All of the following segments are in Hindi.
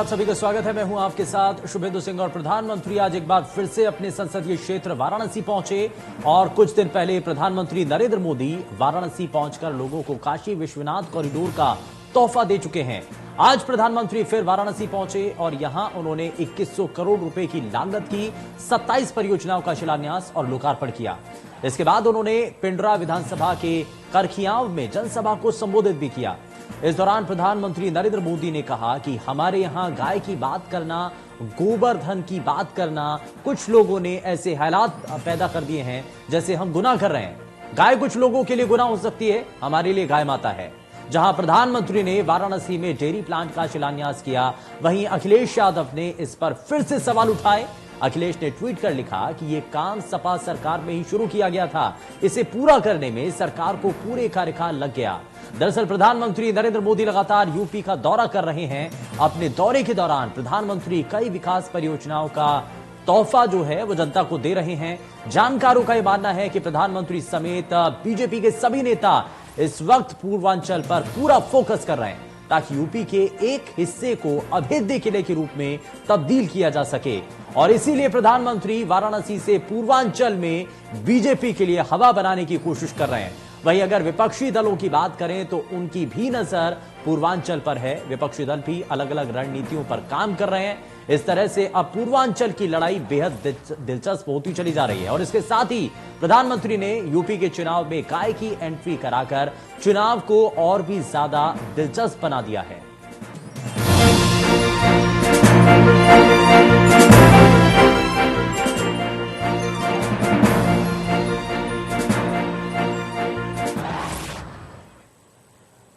आप सभी का स्वागत है। मैं हूं आपके साथ शुभेंदु सिंह। और प्रधानमंत्री आज एक बार फिर से अपने संसदीय क्षेत्र वाराणसी पहुंचे और कुछ दिन पहले प्रधानमंत्री नरेंद्र मोदी वाराणसी पहुंचकर लोगों को काशी विश्वनाथ कॉरिडोर का तोहफा दे चुके हैं। आज प्रधानमंत्री फिर वाराणसी पहुंचे और यहां उन्होंने 2100 करोड़ रुपए की लागत की 27 परियोजनाओं का शिलान्यास और लोकार्पण किया। इसके बाद उन्होंने पिंडरा विधानसभा के करखियाव में जनसभा को संबोधित भी किया। इस दौरान प्रधानमंत्री नरेंद्र मोदी ने कहा कि हमारे यहां गाय की बात करना, गोवर्धन की बात करना, कुछ लोगों ने ऐसे हालात पैदा कर दिए हैं जैसे हम गुनाह कर रहे हैं। गाय कुछ लोगों के लिए गुनाह हो सकती है, हमारे लिए गाय माता है। जहां प्रधानमंत्री ने वाराणसी में डेयरी प्लांट का शिलान्यास किया, वहीं अखिलेश यादव ने इस पर फिर से सवाल उठाए। अखिलेश ने ट्वीट कर लिखा कि यह काम सपा सरकार में ही शुरू किया गया था, इसे पूरा करने में सरकार को पूरे कार्यकाल लग गया। दरअसल प्रधानमंत्री नरेंद्र मोदी लगातार यूपी का दौरा कर रहे हैं। अपने दौरे के दौरान प्रधानमंत्री कई विकास परियोजनाओं का तोहफा जो है वो जनता को दे रहे हैं। जानकारों का यह मानना है कि प्रधानमंत्री समेत बीजेपी के सभी नेता इस वक्त पूर्वांचल पर पूरा फोकस कर रहे हैं ताकि यूपी के एक हिस्से को अभेद्य किले के रूप में तब्दील किया जा सके। और इसीलिए प्रधानमंत्री वाराणसी से पूर्वांचल में बीजेपी के लिए हवा बनाने की कोशिश कर रहे हैं। वहीं अगर विपक्षी दलों की बात करें तो उनकी भी नजर पूर्वांचल पर है। विपक्षी दल भी अलग अलग रणनीतियों पर काम कर रहे हैं। इस तरह से अब पूर्वांचल की लड़ाई बेहद दिलचस्प होती चली जा रही है। और इसके साथ ही प्रधानमंत्री ने यूपी के चुनाव में गाय की एंट्री कराकर चुनाव को और भी ज्यादा दिलचस्प बना दिया है।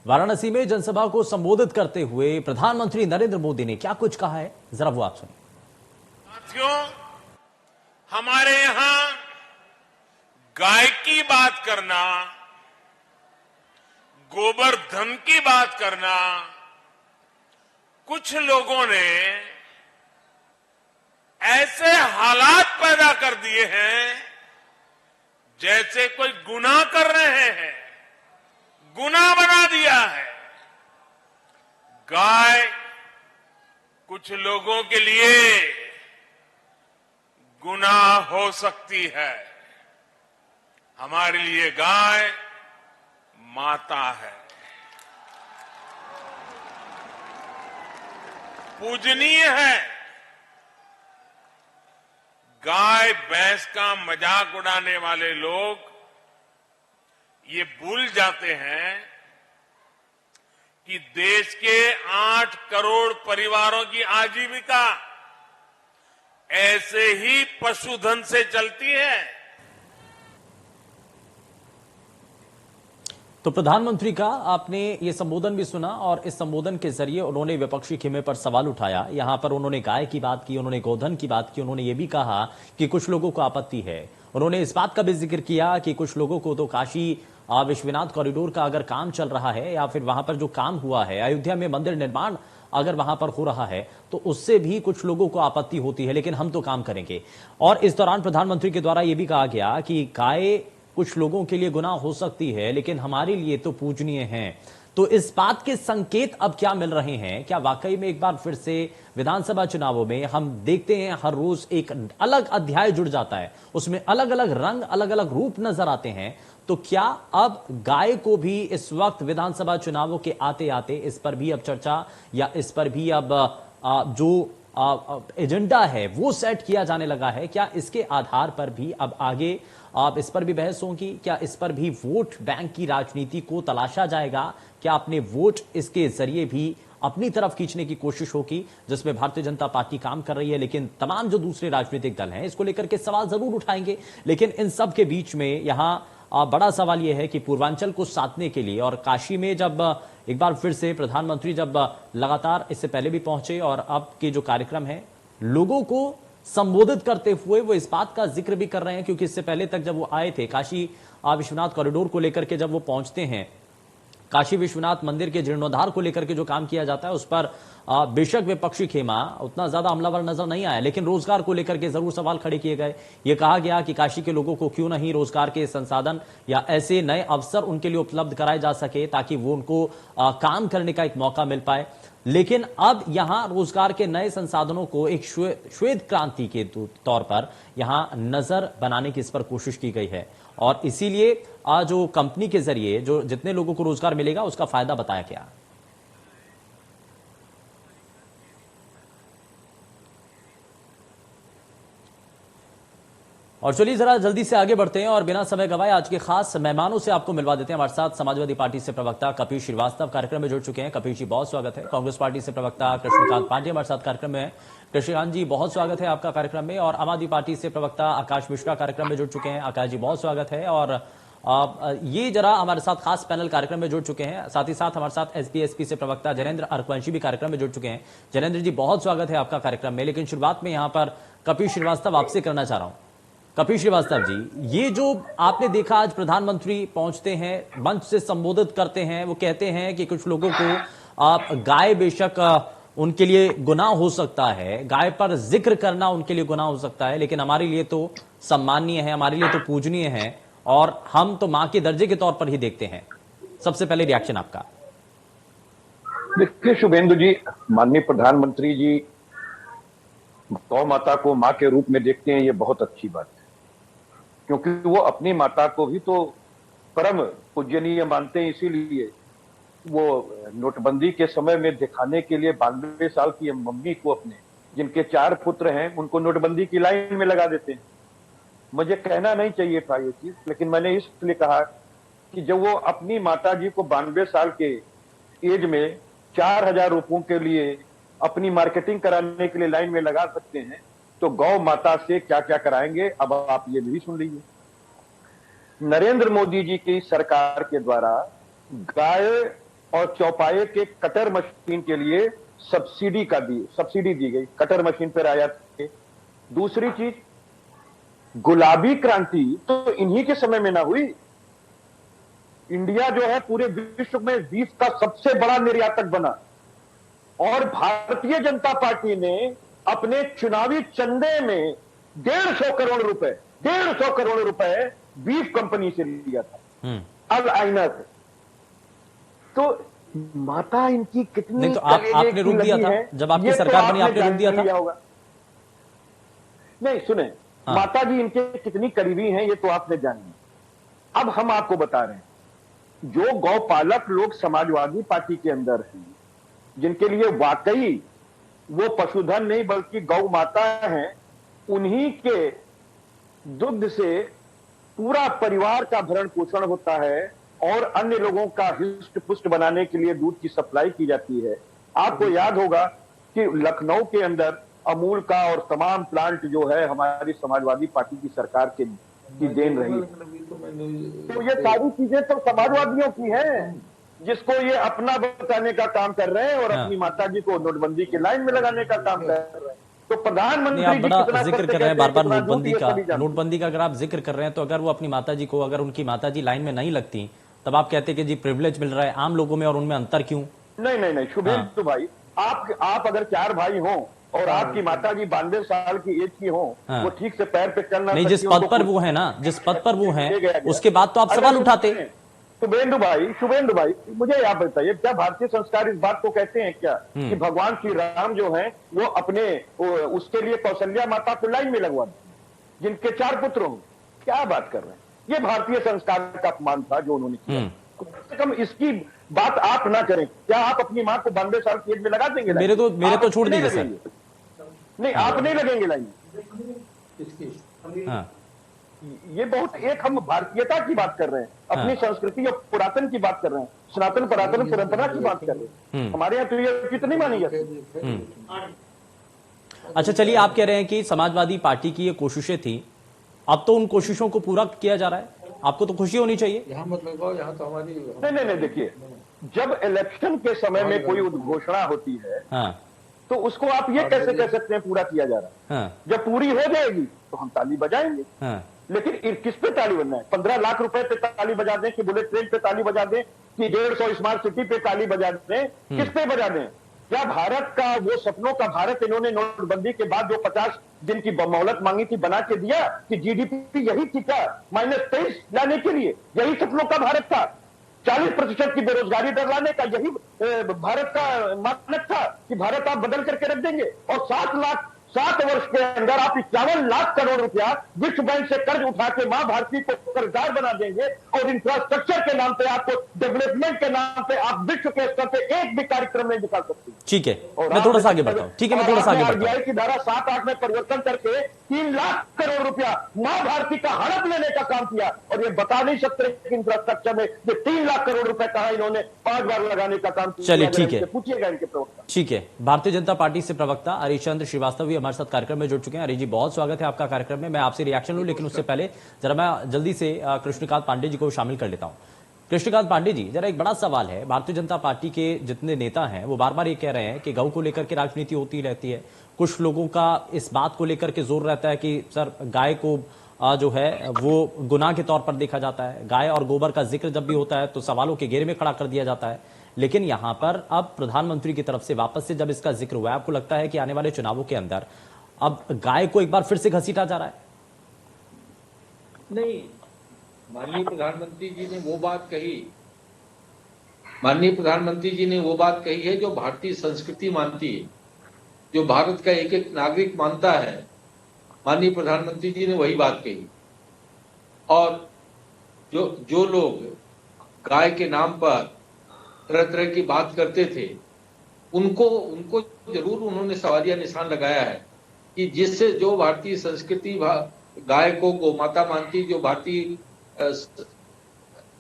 वाराणसी में जनसभा को संबोधित करते हुए प्रधानमंत्री नरेंद्र मोदी ने क्या कुछ कहा है, जरा वो आप सुनिए। साथियों, हमारे यहां गाय की बात करना, गोवर्धन की बात करना, कुछ लोगों ने ऐसे हालात पैदा कर दिए हैं जैसे कोई गुनाह कर रहे हैं, गुनाह बना दिया है। गाय कुछ लोगों के लिए गुनाह हो सकती है, हमारे लिए गाय माता है, पूजनीय है। गाय भैंस का मजाक उड़ाने वाले लोग ये भूल जाते हैं कि देश के 8 करोड़ परिवारों की आजीविका ऐसे ही पशुधन से चलती है। तो प्रधानमंत्री का आपने ये संबोधन भी सुना और इस संबोधन के जरिए उन्होंने विपक्षी खेमे पर सवाल उठाया। यहां पर उन्होंने गाय की बात की, उन्होंने गोधन की बात की, उन्होंने ये भी कहा कि कुछ लोगों को आपत्ति है। उन्होंने इस बात का भी जिक्र किया कि कुछ लोगों को तो काशी विश्वनाथ कॉरिडोर का अगर काम चल रहा है या फिर वहां पर जो काम हुआ है, अयोध्या में मंदिर निर्माण अगर वहां पर हो रहा है तो उससे भी कुछ लोगों को आपत्ति होती है, लेकिन हम तो काम करेंगे। और इस दौरान प्रधानमंत्री के द्वारा यह भी कहा गया कि गाय कुछ लोगों के लिए गुनाह हो सकती है लेकिन हमारे लिए तो पूजनीय है। तो इस बात के संकेत अब क्या मिल रहे हैं? क्या वाकई में एक बार फिर से विधानसभा चुनावों में हम देखते हैं हर रोज एक अलग अध्याय जुड़ जाता है, उसमें अलग अलग रंग, अलग अलग रूप नजर आते हैं। तो क्या अब गाय को भी इस वक्त विधानसभा चुनावों के आते आते इस पर भी अब चर्चा या इस पर भी अब जो एजेंडा है वो सेट किया जाने लगा है? क्या इसके आधार पर भी अब आगे आप इस पर भी बहस होगी? क्या इस पर भी वोट बैंक की राजनीति को तलाशा जाएगा? क्या अपने वोट इसके जरिए भी अपनी तरफ खींचने की कोशिश होगी, जिसमें भारतीय जनता पार्टी काम कर रही है, लेकिन तमाम जो दूसरे राजनीतिक दल हैं इसको लेकर के सवाल जरूर उठाएंगे। लेकिन इन सब के बीच में यहां बड़ा सवाल यह है कि पूर्वांचल को साधने के लिए और काशी में जब एक बार फिर से प्रधानमंत्री जब लगातार इससे पहले भी पहुंचे और अब के जो कार्यक्रम है लोगों को संबोधित करते हुए वो इस बात का जिक्र भी कर रहे हैं, क्योंकि इससे पहले तक जब वो आए थे काशी विश्वनाथ कॉरिडोर को लेकर के जब वो पहुंचते हैं, काशी विश्वनाथ मंदिर के जीर्णोद्धार को लेकर के जो काम किया जाता है उस पर बेशक विपक्षी खेमा उतना ज्यादा हमलावर नजर नहीं आया, लेकिन रोजगार को लेकर के जरूर सवाल खड़े किए गए। ये कहा गया कि काशी के लोगों को क्यों नहीं रोजगार के संसाधन या ऐसे नए अवसर उनके लिए उपलब्ध कराए जा सके ताकि वो उनको काम करने का एक मौका मिल पाए। लेकिन अब यहां रोजगार के नए संसाधनों को एक श्वेत क्रांति के तौर पर यहां नजर बनाने की इस पर कोशिश की गई है और इसीलिए जो कंपनी के जरिए जो जितने लोगों को रोजगार मिलेगा उसका फायदा बताया गया। और चलिए जरा जल्दी से आगे बढ़ते हैं और बिना समय गवाए आज के खास मेहमानों से आपको मिलवा देते हैं। हमारे साथ समाजवादी पार्टी से प्रवक्ता कपिल श्रीवास्तव कार्यक्रम में जुड़ चुके हैं। कपिल जी बहुत स्वागत है। कांग्रेस पार्टी से प्रवक्ता कृष्णकांत पांडे हमारे साथ कार्यक्रम में। कृष्णकांत जी बहुत स्वागत है आपका कार्यक्रम में। और आम आदमी पार्टी से प्रवक्ता आकाश मिश्रा कार्यक्रम में जुड़ चुके हैं। आकाश जी बहुत स्वागत है। और ये जरा हमारे साथ खास पैनल कार्यक्रम में जुड़ चुके हैं। साथ ही साथ हमारे साथ एसपी से प्रवक्ता जैनेंद्र अर्कवंशी भी कार्यक्रम में जुड़ चुके हैं। जैनेंद्र जी बहुत स्वागत है आपका कार्यक्रम में। लेकिन शुरुआत में यहाँ पर कपिल श्रीवास्तव आपसे करना चाह रहा हूं। कपिल श्रीवास्तव जी, ये जो आपने देखा आज प्रधानमंत्री पहुंचते हैं, मंच से संबोधित करते हैं, वो कहते हैं कि कुछ लोगों को आप गाय बेशक उनके लिए गुनाह हो सकता है, गाय पर जिक्र करना उनके लिए गुनाह हो सकता है, लेकिन हमारे लिए तो सम्माननीय है, हमारे लिए तो पूजनीय है और हम तो मां के दर्जे के तौर पर ही देखते हैं। सबसे पहले रिएक्शन आपका। देखिए शुभेंदु जी, माननीय प्रधानमंत्री जी गौ माता को मां के रूप में देखते हैं, ये बहुत अच्छी बात है, क्योंकि वो अपनी माता को भी तो परम पूजनीय मानते हैं। इसीलिए वो नोटबंदी के समय में दिखाने के लिए 92 साल की मम्मी को, अपने जिनके 4 पुत्र हैं, उनको नोटबंदी की लाइन में लगा देते हैं। मुझे कहना नहीं चाहिए था ये चीज, लेकिन मैंने इसलिए कहा कि जब वो अपनी माता जी को 92 साल के एज में 4000 रुपयों के लिए अपनी मार्केटिंग कराने के लिए लाइन में लगा सकते हैं, तो गौ माता से क्या क्या कराएंगे अब आप ये भी सुन लीजिए। नरेंद्र मोदी जी की सरकार के द्वारा गाय और चौपाए के कटर मशीन के लिए सब्सिडी दी गई, कटर मशीन पर आयात थे। दूसरी चीज, गुलाबी क्रांति तो इन्हीं के समय में ना हुई। इंडिया जो है पूरे विश्व में बीफ का सबसे बड़ा निर्यातक बना और भारतीय जनता पार्टी ने अपने चुनावी चंदे में 150 करोड़ रुपए बीफ कंपनी से लिया था, अल आईना से। तो माता इनकी कितनी, नहीं तो आपने रुक दिया था जब आपकी सरकार बनी, आपने रुक दिया था होगा। नहीं सुने, माता जी इनके कितनी करीबी हैं ये तो आपने जानी। अब हम आपको बता रहे हैं, जो गौपालक लोग समाजवादी पार्टी के अंदर हैं, जिनके लिए वाकई वो पशुधन नहीं बल्कि गौ माता है, उन्हीं के दुग्ध से पूरा परिवार का भरण पोषण होता है और अन्य लोगों का हिष्ट पुष्ट बनाने के लिए दूध की सप्लाई की जाती है। आपको याद होगा कि लखनऊ के अंदर अमूल का और तमाम प्लांट जो है हमारी समाजवादी पार्टी की सरकार की देन रही। तो ये सारी चीजें तो समाजवादियों की हैं, जिसको ये अपना बताने का काम कर रहे हैं और अपनी माता जी को नोटबंदी की लाइन में लगाने का काम कर रहे हैं। तो प्रधानमंत्री आप बड़ा जिक्र कर रहे हैं बार बार नोटबंदी का अगर आप जिक्र कर रहे हैं, तो अगर वो अपनी माता जी को, अगर उनकी माता जी लाइन में नहीं लगती, तब आप कहते कि जी प्रिविलेज मिल रहा है आम लोगों में और उनमें अंतर क्यों? नहीं शुभेंदु भाई, आप अगर 4 भाई हो और आपकी माता जी 92 साल की एज की हो, वो ठीक से पैर पे चलना नहीं, जिस पद पर वो है ना, जिस पद पर वो है, उसके बाद तो आप सवाल उठाते। शुभेंदु भाई मुझे आप बताइए, क्या भारतीय संस्कार इस बात को कहते हैं क्या कि भगवान श्री राम जो हैं वो अपने उसके लिए कौशल्या माता को लाइन में लगवा दें, जिनके 4 पुत्र हों? क्या बात कर रहे हैं? ये भारतीय संस्कार का अपमान था जो उन्होंने किया। कम से कम इसकी बात आप ना करें। क्या आप अपनी मां को 92 साल की एज में लगा देंगे? मेरे तो छोड़ दीजिए सर। नहीं, आप नहीं लगेंगे लाइन। ये बहुत एक हम भारतीयता की बात कर रहे हैं, अपनी संस्कृति और पुरातन की बात कर रहे हैं, सनातन पुरातन परंपरा की बात कर रहे हैं। हमारे यहाँ तो ये कितनी मानी जाती। अच्छा चलिए, आप कह रहे हैं कि समाजवादी पार्टी की ये कोशिशें थी, अब तो उन कोशिशों को पूरा किया जा रहा है, आपको तो खुशी होनी चाहिए। यहाँ मत लगाओ, यहाँ तो हमारी नहीं, देखिए, जब इलेक्शन के समय में कोई उद्घोषणा होती है तो उसको आप ये कैसे कह सकते हैं पूरा किया जा रहा है? जब पूरी हो जाएगी तो हम ताली बजाएंगे। लेकिन किस पे ताली बजना है? 15 लाख रुपए पे ताली बजा दें कि बुलेट ट्रेन पे ताली बजा दें कि 150 स्मार्ट सिटी पे ताली बजा दें? किस पे बजा दें? क्या भारत का वो सपनों का भारत इन्होंने नोटबंदी के बाद जो 50 दिन की मोहलत मांगी थी बना के दिया कि जीडीपी यही थी क्या? -23 लाने के लिए यही सपनों का भारत था। 40% की बेरोजगारी डरलाने का यही भारत का मानक था कि भारत आप बदल करके रख देंगे। और 7 वर्ष के अंदर आप 51 लाख करोड़ रुपया विश्व बैंक से कर्ज उठा के मां भारती को कर्जदार बना देंगे और इंफ्रास्ट्रक्चर के नाम पे, आपको डेवलपमेंट के नाम पे आप विश्व के स्तर पे एक भी कार्यक्रम नहीं दिखा सकते। ठीक है, मैं थोड़ा सा आगे बढ़ता हूं। ठीक है, मैं थोड़ा सा आगे बढ़ता हूं। आरबीआई की धारा 7-8 में परिवर्तन करके 3 लाख करोड़ रुपया मां भारती का हड़प लेने का काम किया, और ये बता नहीं सकते कि इंफ्रास्ट्रक्चर में ये 3 लाख करोड़ रुपए कहा इन्होंने 5 बार लगाने का काम किया। चलिए ठीक है, पूछिएगा इनके प्रवक्ता। ठीक है। भारतीय जनता पार्टी से प्रवक्ता हरिश्चंद्र श्रीवास्तव भी हमारे साथ कार्यक्रम में जुड़ चुके हैं। हरी जी, बहुत स्वागत है आपका कार्यक्रम में। मैं आपसे रिएक्शन लूं, लेकिन उससे पहले जरा मैं जल्दी से कृष्णकांत पांडे जी को शामिल कर लेता हूं। कृष्णकांत पांडे जी, जरा एक बड़ा सवाल है। भारतीय जनता पार्टी के जितने नेता हैं वो बार बार ये कह रहे हैं कि गौ को लेकर के राजनीति होती रहती है। कुछ लोगों का इस बात को लेकर के जोर रहता है कि सर गाय को जो है वो गुनाह के तौर पर देखा जाता है। गाय और गोबर का जिक्र जब भी होता है तो सवालों के घेरे में खड़ा कर दिया जाता है। लेकिन यहां पर अब प्रधानमंत्री की तरफ से वापस से जब इसका जिक्र हुआ है, आपको लगता है कि आने वाले चुनावों के अंदर अब गाय को एक बार फिर से घसीटा जा रहा है? नहीं, माननीय प्रधानमंत्री जी ने वो बात कही, माननीय प्रधानमंत्री जी ने वो बात कही है जो भारतीय संस्कृति मानती है, जो भारत का एक एक नागरिक मानता है। माननीय प्रधानमंत्री जी ने वही बात कही। और जो लोग गाय के नाम पर तरह तरह की बात करते थे, उनको जरूर उन्होंने सवालिया निशान लगाया है कि जिससे जो भारतीय संस्कृति गाय को गोमाता मानती, जो भारतीय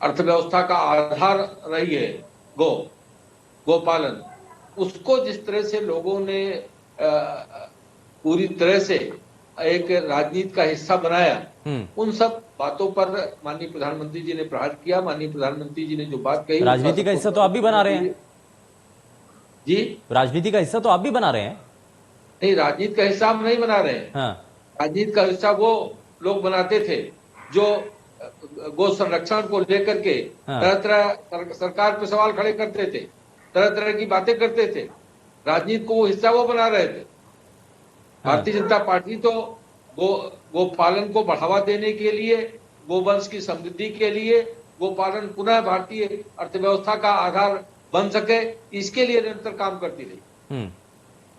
अर्थव्यवस्था का आधार रही है गोपालन, उसको जिस तरह से लोगों ने पूरी तरह से एक राजनीति का हिस्सा बनाया, उन सब बातों पर माननीय प्रधानमंत्री जी ने प्रहार किया। माननीय प्रधानमंत्री जी ने जो बात कही, राजनीति का हिस्सा तो आप भी बना रहे हैं जी। राजनीति का हिस्सा तो आप भी बना रहे हैं। नहीं, राजनीति का हिस्सा हम नहीं बना रहे हैं। हाँ। राजनीति का हिस्सा वो लोग बनाते थे जो गो संरक्षण को लेकर के तरह तरह सरकार पे सवाल खड़े करते थे, तरह तरह की बातें करते थे। राजनीति को वो हिस्सा वो बना रहे थे। भारतीय जनता पार्टी तो गोपालन को बढ़ावा देने के लिए, गोवंश की समृद्धि के लिए, गोपालन पुनः भारतीय अर्थव्यवस्था का आधार बन सके, इसके लिए निरंतर काम करती रही।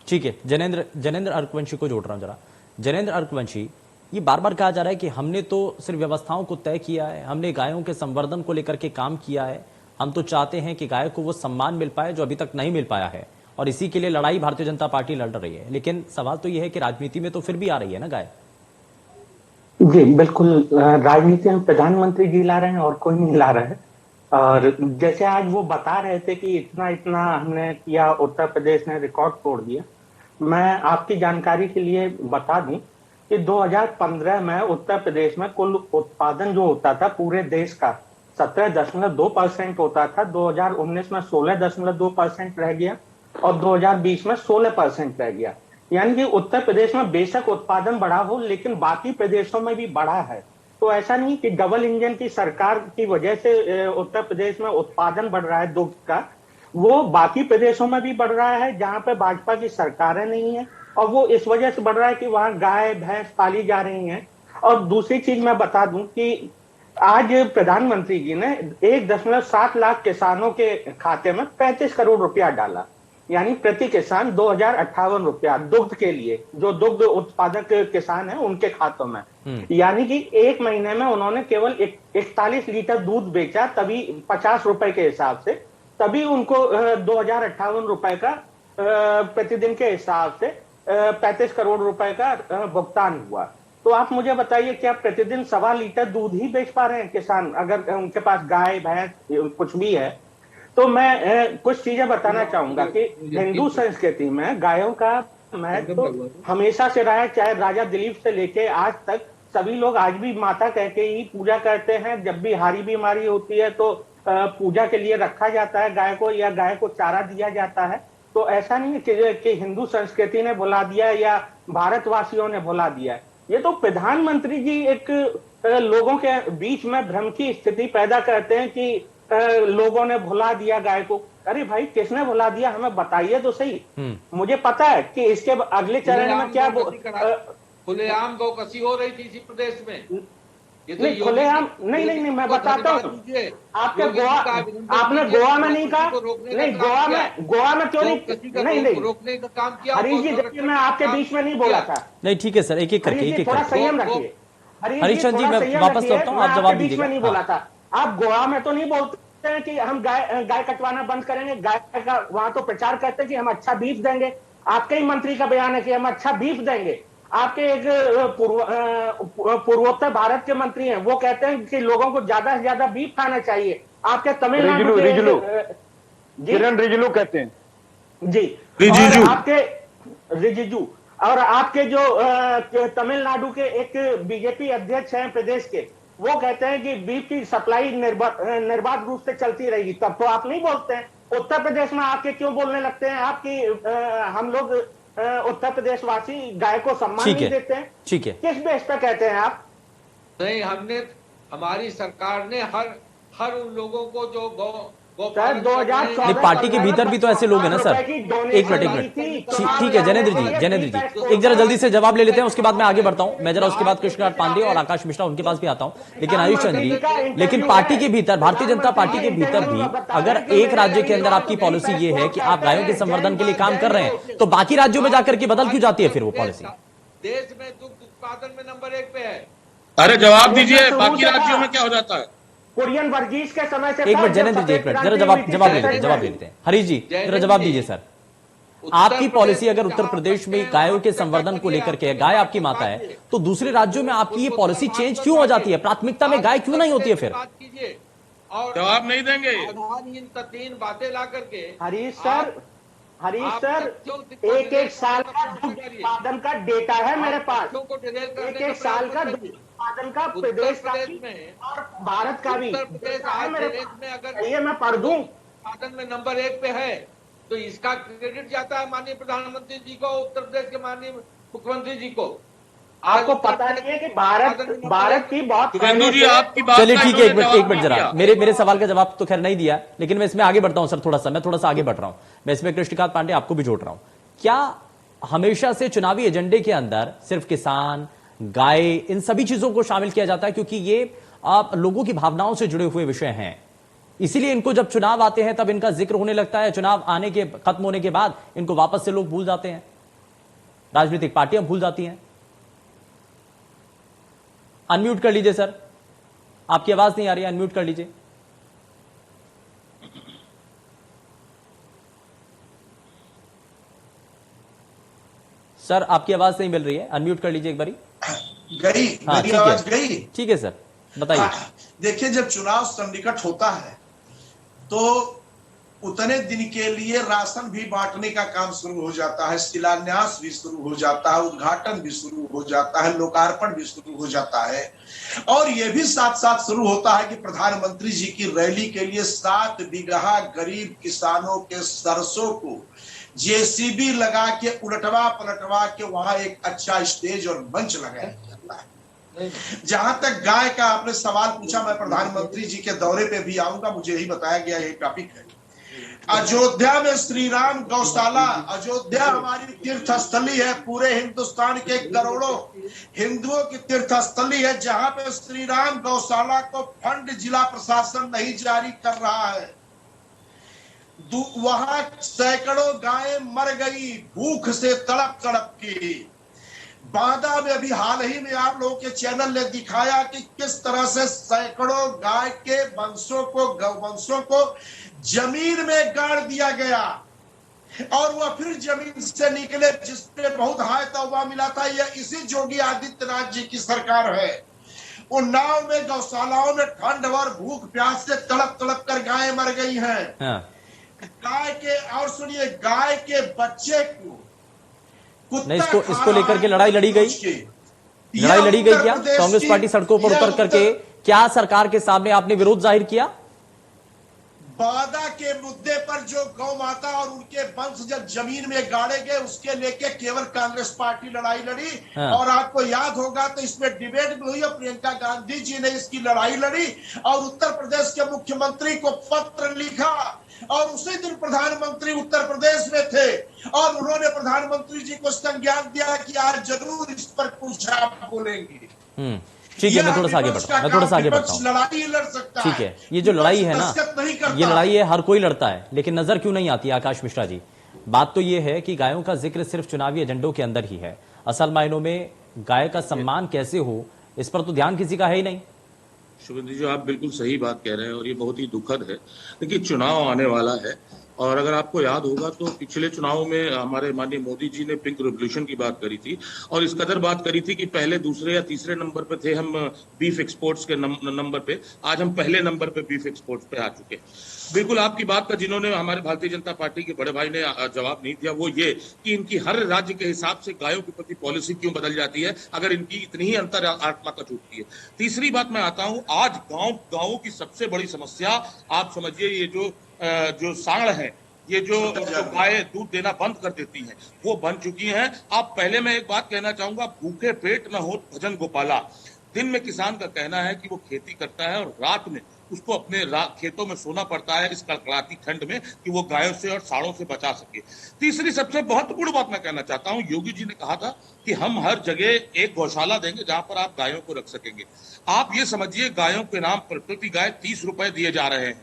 ठीक है, जनेंद्र अर्कवंशी को जोड़ रहा हूं जरा। जनेंद्र अर्कवंशी, ये बार बार कहा जा रहा है कि हमने तो सिर्फ व्यवस्थाओं को तय किया है, हमने गायों के संवर्धन को लेकर के काम किया है, हम तो चाहते हैं कि गाय को वो सम्मान मिल पाए जो अभी तक नहीं मिल पाया है, और इसी के लिए लड़ाई भारतीय जनता पार्टी लड़ रही है। लेकिन सवाल तो यह है कि राजनीति में तो फिर भी आ रही है ना गाय। जी बिल्कुल, राजनीति में प्रधानमंत्री जी ला रहे हैं और कोई नहीं ला रहा है। और जैसे आज वो बता रहे थे कि इतना हमने किया, उत्तर प्रदेश ने रिकॉर्ड तोड़ दिया। मैं आपकी जानकारी के लिए बता दूं कि 2015 में उत्तर प्रदेश में कुल उत्पादन जो होता था पूरे देश का 17.2% होता था, 2019 में 16.2% रह गया और 2020 में 16% रह गया। यानी कि उत्तर प्रदेश में बेशक उत्पादन बढ़ा हो, लेकिन बाकी प्रदेशों में भी बढ़ा है। तो ऐसा नहीं कि डबल इंजन की सरकार की वजह से उत्तर प्रदेश में उत्पादन बढ़ रहा है दुग्ध का, वो बाकी प्रदेशों में भी बढ़ रहा है जहां पे भाजपा की सरकारें नहीं है, और वो इस वजह से बढ़ रहा है कि वहां गाय भैंस पाली जा रही हैं। और दूसरी चीज मैं बता दूं कि आज प्रधानमंत्री जी ने 1.7 लाख किसानों के खाते में 35 करोड़ रुपया डाला, यानी प्रति किसान 2058 रुपया दुग्ध के लिए, जो दुग्ध उत्पादक किसान है उनके खातों में। यानी कि एक महीने में उन्होंने केवल 41 लीटर दूध बेचा, तभी 50 रुपए के हिसाब से, तभी उनको 2058 रुपए का प्रतिदिन के हिसाब से 35 करोड़ रुपए का भुगतान हुआ। तो आप मुझे बताइए, क्या प्रतिदिन 1.25 लीटर दूध ही बेच पा रहे हैं किसान, अगर उनके पास गाय भैंस कुछ भी है? तो मैं कुछ चीजें बताना चाहूंगा कि हिंदू संस्कृति में गायों का महत्व तो हमेशा से रहा है, चाहे राजा दिलीप से लेके आज तक सभी लोग आज भी माता कह के ही पूजा करते हैं। जब भी हारी बीमारी होती है तो पूजा के लिए रखा जाता है गाय को, या गाय को चारा दिया जाता है। तो ऐसा नहीं है कि हिंदू संस्कृति ने भुला दिया या भारतवासियों ने भुला दिया। ये तो प्रधानमंत्री जी एक लोगों के बीच में भ्रम की स्थिति पैदा करते हैं कि लोगों ने भुला दिया गाय को। अरे भाई, किसने भुला दिया, हमें बताइए तो सही। मुझे पता है कि इसके अगले चरण में क्या खुलेआम गौकसी हो रही थी इसी प्रदेश में। ये तो नहीं खुलेआम नहीं मैं बताता हूँ। आपके गोवा, आपने गोवा में नहीं कहा, नहीं गोवा में क्यों नहीं रोकने का काम किया। हरीश जी देखिए, मैं आपके बीच में नहीं बोला था। नहीं ठीक है सर, एक एक करके, एक एक थोड़ा करके। संयम रखिए हरीश चंद जी, मैं वापस लौटता हूँ, आप जवाब बीच में नहीं दीजिएगा। बोला था। आप गोवा में तो नहीं बोलते हैं कि हम गाय कटवाना बंद करेंगे, गाय का वहां तो प्रचार करते हैं कि हम अच्छा बीफ देंगे। आपके ही मंत्री का बयान है कि हम अच्छा बीफ देंगे। आपके एक पूर्वोत्तर भारत के मंत्री हैं, वो कहते हैं कि लोगों को ज्यादा से ज्यादा बीफ खाना चाहिए। आपके तमिलनाडु के किरण रिजिजू कहते हैं जी, रिजिजू, आपके रिजिजू, और आपके जो तमिलनाडु के एक बीजेपी अध्यक्ष हैं प्रदेश के, वो कहते हैं कि बीफ की सप्लाई निर्बाध रूप से चलती रहेगी। तब तो आप नहीं बोलते हैं। उत्तर प्रदेश में आके क्यों बोलने लगते हैं आपकी हम लोग उत्तर प्रदेश वासी गाय को सम्मान नहीं देते हैं? ठीक है, किस बेस पे कहते हैं आप? नहीं, हमारी सरकार ने हर उन लोगों को जो सर 2014 पार्टी के भीतर भी तो ऐसे लोग हैं ना सर। एक मिनट ठीक है जनेंद्र जी, एक जरा जल्दी से जवाब ले लेते हैं, उसके बाद मैं आगे बढ़ता हूं। मैं जरा उसके बाद कृष्णकांत पांडे और आकाश मिश्रा उनके पास भी आता हूं। लेकिन आयुष चंद जी, लेकिन पार्टी के भीतर, भारतीय जनता पार्टी के भीतर भी अगर एक राज्य के अंदर आपकी पॉलिसी ये है कि आप गायों के संवर्धन के लिए काम कर रहे हैं, तो बाकी राज्यों में जाकर के बदल क्यों जाती है फिर वो पॉलिसी? देश में दुग्ध उत्पादन में नंबर 1 पे है। अरे जवाब दीजिए, बाकी राज्यों में क्या हो जाता है? कुरियन वर्गीस के समय से एक मिनट जनेंद्र जी, एक मिनट जरा जवाब ले लेते हैं। हरीश जी जरा जवाब दीजिए सर। आपकी पॉलिसी अगर उत्तर प्रदेश में गायों के संवर्धन को लेकर के, गाय आपकी माता है, तो दूसरे राज्यों में आपकी ये पॉलिसी चेंज क्यों हो जाती है? प्राथमिकता में गाय क्यों नहीं होती है फिर? बात कीजिए और जवाब नहीं देंगे। तीन बातें ला करके। हरीश सर एक साल का दुग्ध उत्पादन का डेटा है मेरे पास। एक साल का दुग्ध उत्पादन का प्रदेश में और भारत का भी उत्तर प्रदेश में अगर ये मैं पढ़ दूं, उत्पादन में नंबर 1 पे है, तो इसका क्रेडिट जाता है माननीय प्रधानमंत्री जी को, उत्तर प्रदेश के माननीय मुख्यमंत्री जी को। आपको पता नहीं है कि भारत की बहुत जी आपकी बात। चलिए ठीक है, एक मिनट जरा, मेरे सवाल का जवाब तो खैर नहीं दिया, लेकिन मैं इसमें आगे बढ़ता हूं सर। मैं थोड़ा सा आगे बढ़ रहा हूं। मैं इसमें कृष्णकांत पांडे आपको भी जोड़ रहा हूं। क्या हमेशा से चुनावी एजेंडे के अंदर सिर्फ किसान, गाय, इन सभी चीजों को शामिल किया जाता है? क्योंकि ये आप लोगों की भावनाओं से जुड़े हुए विषय हैं, इसीलिए इनको जब चुनाव आते हैं तब इनका जिक्र होने लगता है। चुनाव आने के खत्म होने के बाद इनको वापस से लोग भूल जाते हैं, राजनीतिक पार्टियां भूल जाती हैं। अनम्यूट कर लीजिए सर, आपकी आवाज नहीं आ रही है, अनम्यूट कर लीजिए। सर आपकी आवाज नहीं मिल रही है, अनम्यूट कर लीजिए एक बारी। गई हाँ, मेरी आवाज गई? ठीक है सर, बताइए। देखिए, जब चुनाव सन्निकट होता है तो उतने दिन के लिए राशन भी बांटने का काम शुरू हो जाता है, शिलान्यास भी शुरू हो जाता है, उद्घाटन भी शुरू हो जाता है, लोकार्पण भी शुरू हो जाता है। और यह भी साथ साथ शुरू होता है कि प्रधानमंत्री जी की रैली के लिए 7 बीघा गरीब किसानों के सरसों को जेसीबी लगा के उलटवा पलटवा के वहां एक अच्छा स्टेज और मंच लगाया जाता है। जहां तक गाय का आपने सवाल पूछा, मैं प्रधानमंत्री जी के दौरे पे भी आऊंगा, मुझे यही बताया गया यही टॉपिक है। अयोध्या में श्री राम गौशाला, अयोध्या हमारी तीर्थ स्थली है, पूरे हिंदुस्तान के करोड़ों हिंदुओं की तीर्थ स्थली है, जहां पे श्री राम गौशाला को फंड जिला प्रशासन नहीं जारी कर रहा है। वहां सैकड़ों गायें मर गई भूख से तड़प तड़प की। बांदा में अभी हाल ही में आप लोगों के चैनल ने दिखाया कि किस तरह से सैकड़ों गाय के गौवंशों को जमीन में गाड़ दिया गया और वह फिर जमीन से निकले, जिसपे बहुत हाय तौबा मिला था। यह इसी योगी आदित्यनाथ जी की सरकार है। उन्नाव में गौशालाओं में ठंड और भूख प्यास से तड़प तड़प कर गायें मर गई हैं। हाँ। गाय के, और सुनिए, गाय के बच्चे को नहीं, इसको लेकर के लड़ाई लड़ी गई क्या? कांग्रेस पार्टी सड़कों पर उतर करके क्या सरकार के सामने आपने विरोध जाहिर किया? वादा के मुद्दे पर जो गौ माता और उनके वंश जब जमीन में गाड़े गए, उसके लेके केवल कांग्रेस पार्टी लड़ाई लड़ी। हाँ। और आपको याद होगा तो इसमें डिबेट भी हुई, प्रियंका गांधी जी ने इसकी लड़ाई लड़ी और उत्तर प्रदेश के मुख्यमंत्री को पत्र लिखा और उसी दिन प्रधानमंत्री उत्तर प्रदेश में थे और उन्होंने प्रधानमंत्री जी को संज्ञान दिया कि आज जरूर इस पर कुछ आप बोलेंगे। ठीक है, मैं थोड़ा सा आगे बढ़ता हूं, लड़ाई लड़ सकता ठीक है, ये जो लड़ाई है ना, ये लड़ाई है, हर कोई लड़ता है, लेकिन नजर क्यों नहीं आती आकाश मिश्रा जी? बात तो ये है कि गायों का जिक्र सिर्फ चुनावी एजेंडों के अंदर ही है। असल मायनों में गाय का सम्मान कैसे हो, इस पर तो ध्यान किसी का है ही नहीं। शुभेंदु जी, आप बिल्कुल सही बात कह रहे हैं और ये बहुत ही दुखद है। देखिए, चुनाव आने वाला है और अगर आपको याद होगा तो पिछले चुनाव में हमारे माननीय मोदी जी ने पिंक रेवोल्यूशन की बात करी थी और इस कदर बात करी थी कि पहले दूसरे या तीसरे नंबर पे थे हम बीफ एक्सपोर्ट्स के नंबर पे, आज हम पहले नंबर पे बीफ एक्सपोर्ट्स पे आ चुके हैं। बिल्कुल आपकी बात का जिन्होंने हमारे भारतीय जनता पार्टी के बड़े भाई ने जवाब नहीं दिया, वो ये कि इनकी हर राज्य के हिसाब से गायों के प्रति पॉलिसी क्यों बदल जाती है अगर इनकी इतनी ही अंतर आत्मा का छूटती है। तीसरी बात मैं आता हूं, आज गांवों की सबसे बड़ी समस्या आप समझिए ये जो सांड है, ये जो गाय दूध देना बंद कर देती हैं, वो बन चुकी हैं। अब पहले मैं एक बात कहना चाहूंगा, भूखे पेट न हो भजन गोपाला। दिन में किसान का कहना है कि वो खेती करता है और रात में उसको अपने खेतों में सोना पड़ता है इस कड़कड़ाती ठंड में कि वो गायों से और सांडों से बचा सके। तीसरी सबसे महत्वपूर्ण बात मैं कहना चाहता हूं, योगी जी ने कहा था कि हम हर जगह एक गौशाला देंगे जहां पर आप गायों को रख सकेंगे। आप ये समझिए, गायों के नाम पर प्रति गाय 30 रुपए दिए जा रहे हैं,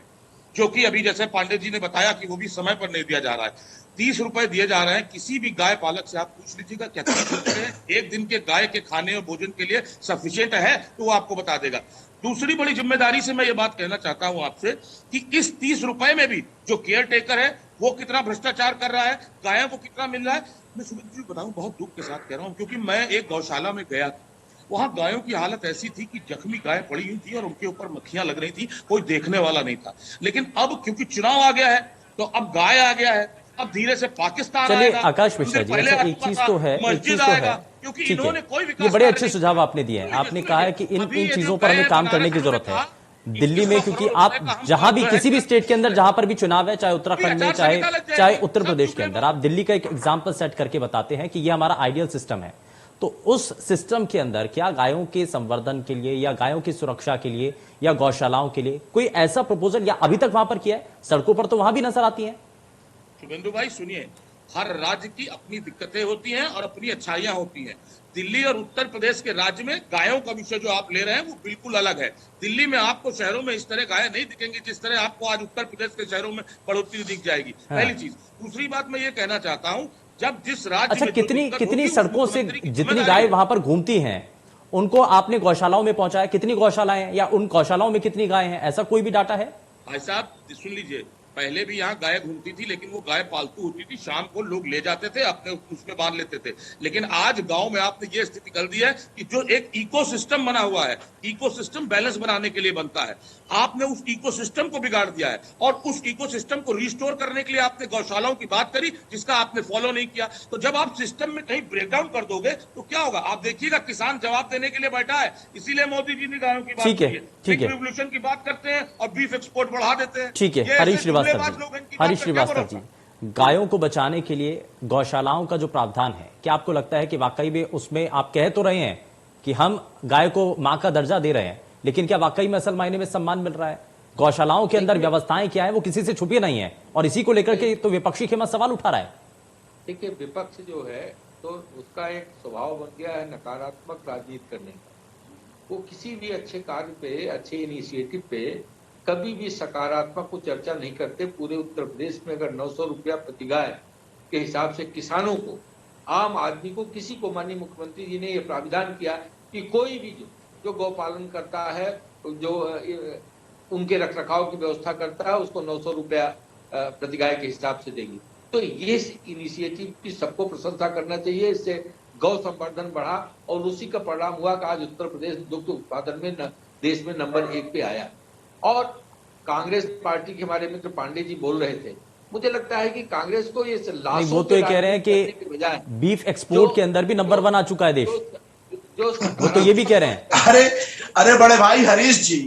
जो कि अभी जैसे पांडे जी ने बताया कि वो भी समय पर नहीं दिया जा रहा है। 30 रुपए दिए जा रहे हैं। किसी भी गाय पालक से आप पूछ लीजिएगा क्या 30 रुपए एक दिन के गाय के खाने और भोजन के लिए सफिशिएंट है, तो वो आपको बता देगा। दूसरी बड़ी जिम्मेदारी से मैं ये बात कहना चाहता हूं आपसे कि इस 30 रुपए में भी जो केयर टेकर है वो कितना भ्रष्टाचार कर रहा है, गायों को कितना मिल रहा है। मैं सुमित जी बताऊं, बहुत दुख के साथ कह रहा हूं, क्योंकि मैं एक गौशाला में गया था, वहां गायों की हालत ऐसी थी कि जख्मी गाय पड़ी हुई थी और उनके ऊपर मक्खियां लग रही थी, कोई देखने वाला नहीं था। लेकिन अब क्योंकि चुनाव आ गया है तो अब गाय आ गया है, अब धीरे से पाकिस्तान चलिए आएगा। आकाश मिश्रा जी, अच्छा एक चीज तो है, ठीक है, ये बड़े अच्छे सुझाव आपने दिए हैं। आपने कहा है कि इन चीजों पर हमें काम करने की जरूरत है। दिल्ली में, क्योंकि आप जहां भी किसी भी स्टेट के अंदर जहां पर भी चुनाव है, चाहे उत्तराखंड में, चाहे उत्तर प्रदेश के अंदर, आप दिल्ली का एक एग्जाम्पल सेट करके बताते हैं कि ये हमारा आइडियल सिस्टम है। तो उस सिस्टम के अंदर क्या गायों के संवर्धन के लिए या गायों की सुरक्षा के लिए या गौशालाओं के लिए कोई ऐसा प्रपोजल या अभी तक वहां पर किया है? सड़कों पर तो वहां भी नजर आती हैं। शुभेंदु भाई सुनिए, हर राज्य की अपनी दिक्कतें होती हैं और अपनी अच्छाइयां होती हैं। दिल्ली और उत्तर प्रदेश के राज्य में गायों का विषय जो आप ले रहे हैं वो बिल्कुल अलग है। दिल्ली में आपको शहरों में इस तरह गायें नहीं दिखेंगी जिस तरह आपको आज उत्तर प्रदेश के शहरों में बढ़ोतरी दिख जाएगी। पहली चीज। दूसरी बात मैं ये कहना चाहता हूं, जब जिस राज्य अच्छा, कितनी सड़कों से जितनी गाय वहां पर घूमती हैं उनको आपने गौशालाओं में पहुंचाया? कितनी गौशालाएं हैं या उन गौशालाओं में कितनी गाय हैं, ऐसा कोई भी डाटा है? भाई साहब सुन लीजिए, पहले भी यहाँ गाय घूमती थी, लेकिन वो गाय पालतू होती थी, शाम को लोग ले जाते थे, अपने उसमें बांध लेते थे। लेकिन आज गांव में आपने ये स्थिति कर दी है कि जो एक इकोसिस्टम बना हुआ है, इकोसिस्टम बैलेंस बनाने के लिए बनता है, आपने उस इकोसिस्टम को बिगाड़ दिया है और उस इकोसिस्टम को रिस्टोर करने के लिए आपने गौशालाओं की बात करी जिसका आपने फॉलो नहीं किया। तो जब आप सिस्टम में कहीं ब्रेकडाउन कर दोगे तो क्या होगा आप देखिएगा, किसान जवाब देने के लिए बैठा है। इसीलिए मोदी जी ने गायों की बात की है, ठीक है, रिवोल्यूशन की बात करते हैं और बीफ एक्सपोर्ट बढ़ा देते हैं। ठीक है, हरीश श्रीवास्तव जी, गायों को बचाने के लिए गौशालाओं का जो प्रावधान है, क्या आपको लगता है कि वाकई में उसमें, आप कह तो रहे हैं कि हम गाय को मां का दर्जा दे रहे हैं, लेकिन क्या वाकई में असल मायने में सम्मान मिल रहा है? गौशालाओं के अंदर व्यवस्थाएं क्या है वो किसी से छुपी नहीं है और इसी को लेकर के तो विपक्षी खेमा सवाल उठा रहा है। देखिए, विपक्ष जो है तो उसका एक स्वभाव बन गया है नकारात्मक राजनीति करने का। वो किसी भी अच्छे कार्य पे, अच्छे इनिशिएटिव पे कभी भी सकारात्मक को चर्चा नहीं करते। पूरे उत्तर प्रदेश में अगर 900 रुपया प्रति गाय के हिसाब से किसानों को, आम आदमी को, किसी को, माननीय मुख्यमंत्री जी ने यह प्राविधान किया कि कोई भी जो गौपालन करता है, जो उनके रखरखाव की व्यवस्था करता है, उसको 900 रुपया प्रति गाय के हिसाब से देंगे। तो ये इनिशिएटिव की सबको प्रशंसा करना चाहिए। इससे गौ संवर्धन बढ़ा और उसी का परिणाम हुआ कि आज उत्तर प्रदेश दुग्ध उत्पादन में देश में नंबर 1 पे आया। और कांग्रेस पार्टी के हमारे मित्र पांडे जी बोल रहे थे, मुझे लगता है कि कांग्रेस को ये वो तो ये कह रहे हैं कि बीफ एक्सपोर्ट के अंदर भी नंबर 1 आ चुका है देश, वो तो ये भी कह रहे हैं। अरे बड़े भाई हरीश जी,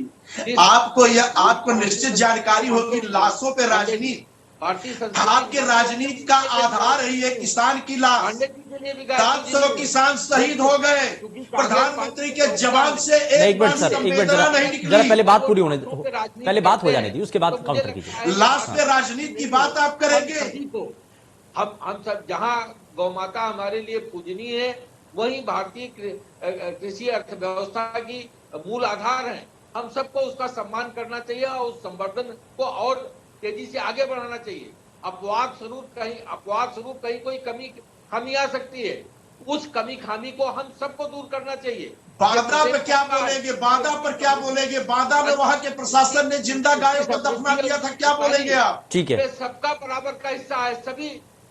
आपको निश्चित जानकारी होगी, लाशों पे राजनीति, आपके राजनीति का आधार है ये किसान की लाश। 700 किसान शहीद हो गए, प्रधानमंत्री के जवाब से एक मिनट सर, जरा पहले बात पूरी होने, पहले बात हो जाने दी, उसके बाद काउंटर कीजिए। लाश पे राजनीति की बात आप करेंगे? हम सब, जहां गौ माता हमारे लिए पूजनीय है, वहीं भारतीय कृषि अर्थव्यवस्था की मूल आधार हैं। हम सबको उसका सम्मान करना चाहिए और उस संवर्धन को और तेजी से आगे बढ़ाना चाहिए। अपवाद स्वरूप कहीं कोई खामी आ सकती है, उस कमी खामी को हम सबको दूर करना चाहिए। बांदा पे क्या बोलेंगे? बांदा पर क्या बोलेंगे? बांदा में वहां के प्रशासन ने जिंदा गायों को दफना दिया था, क्या बोलेंगे आप? ठीक है, सबका बराबर का हिस्सा है,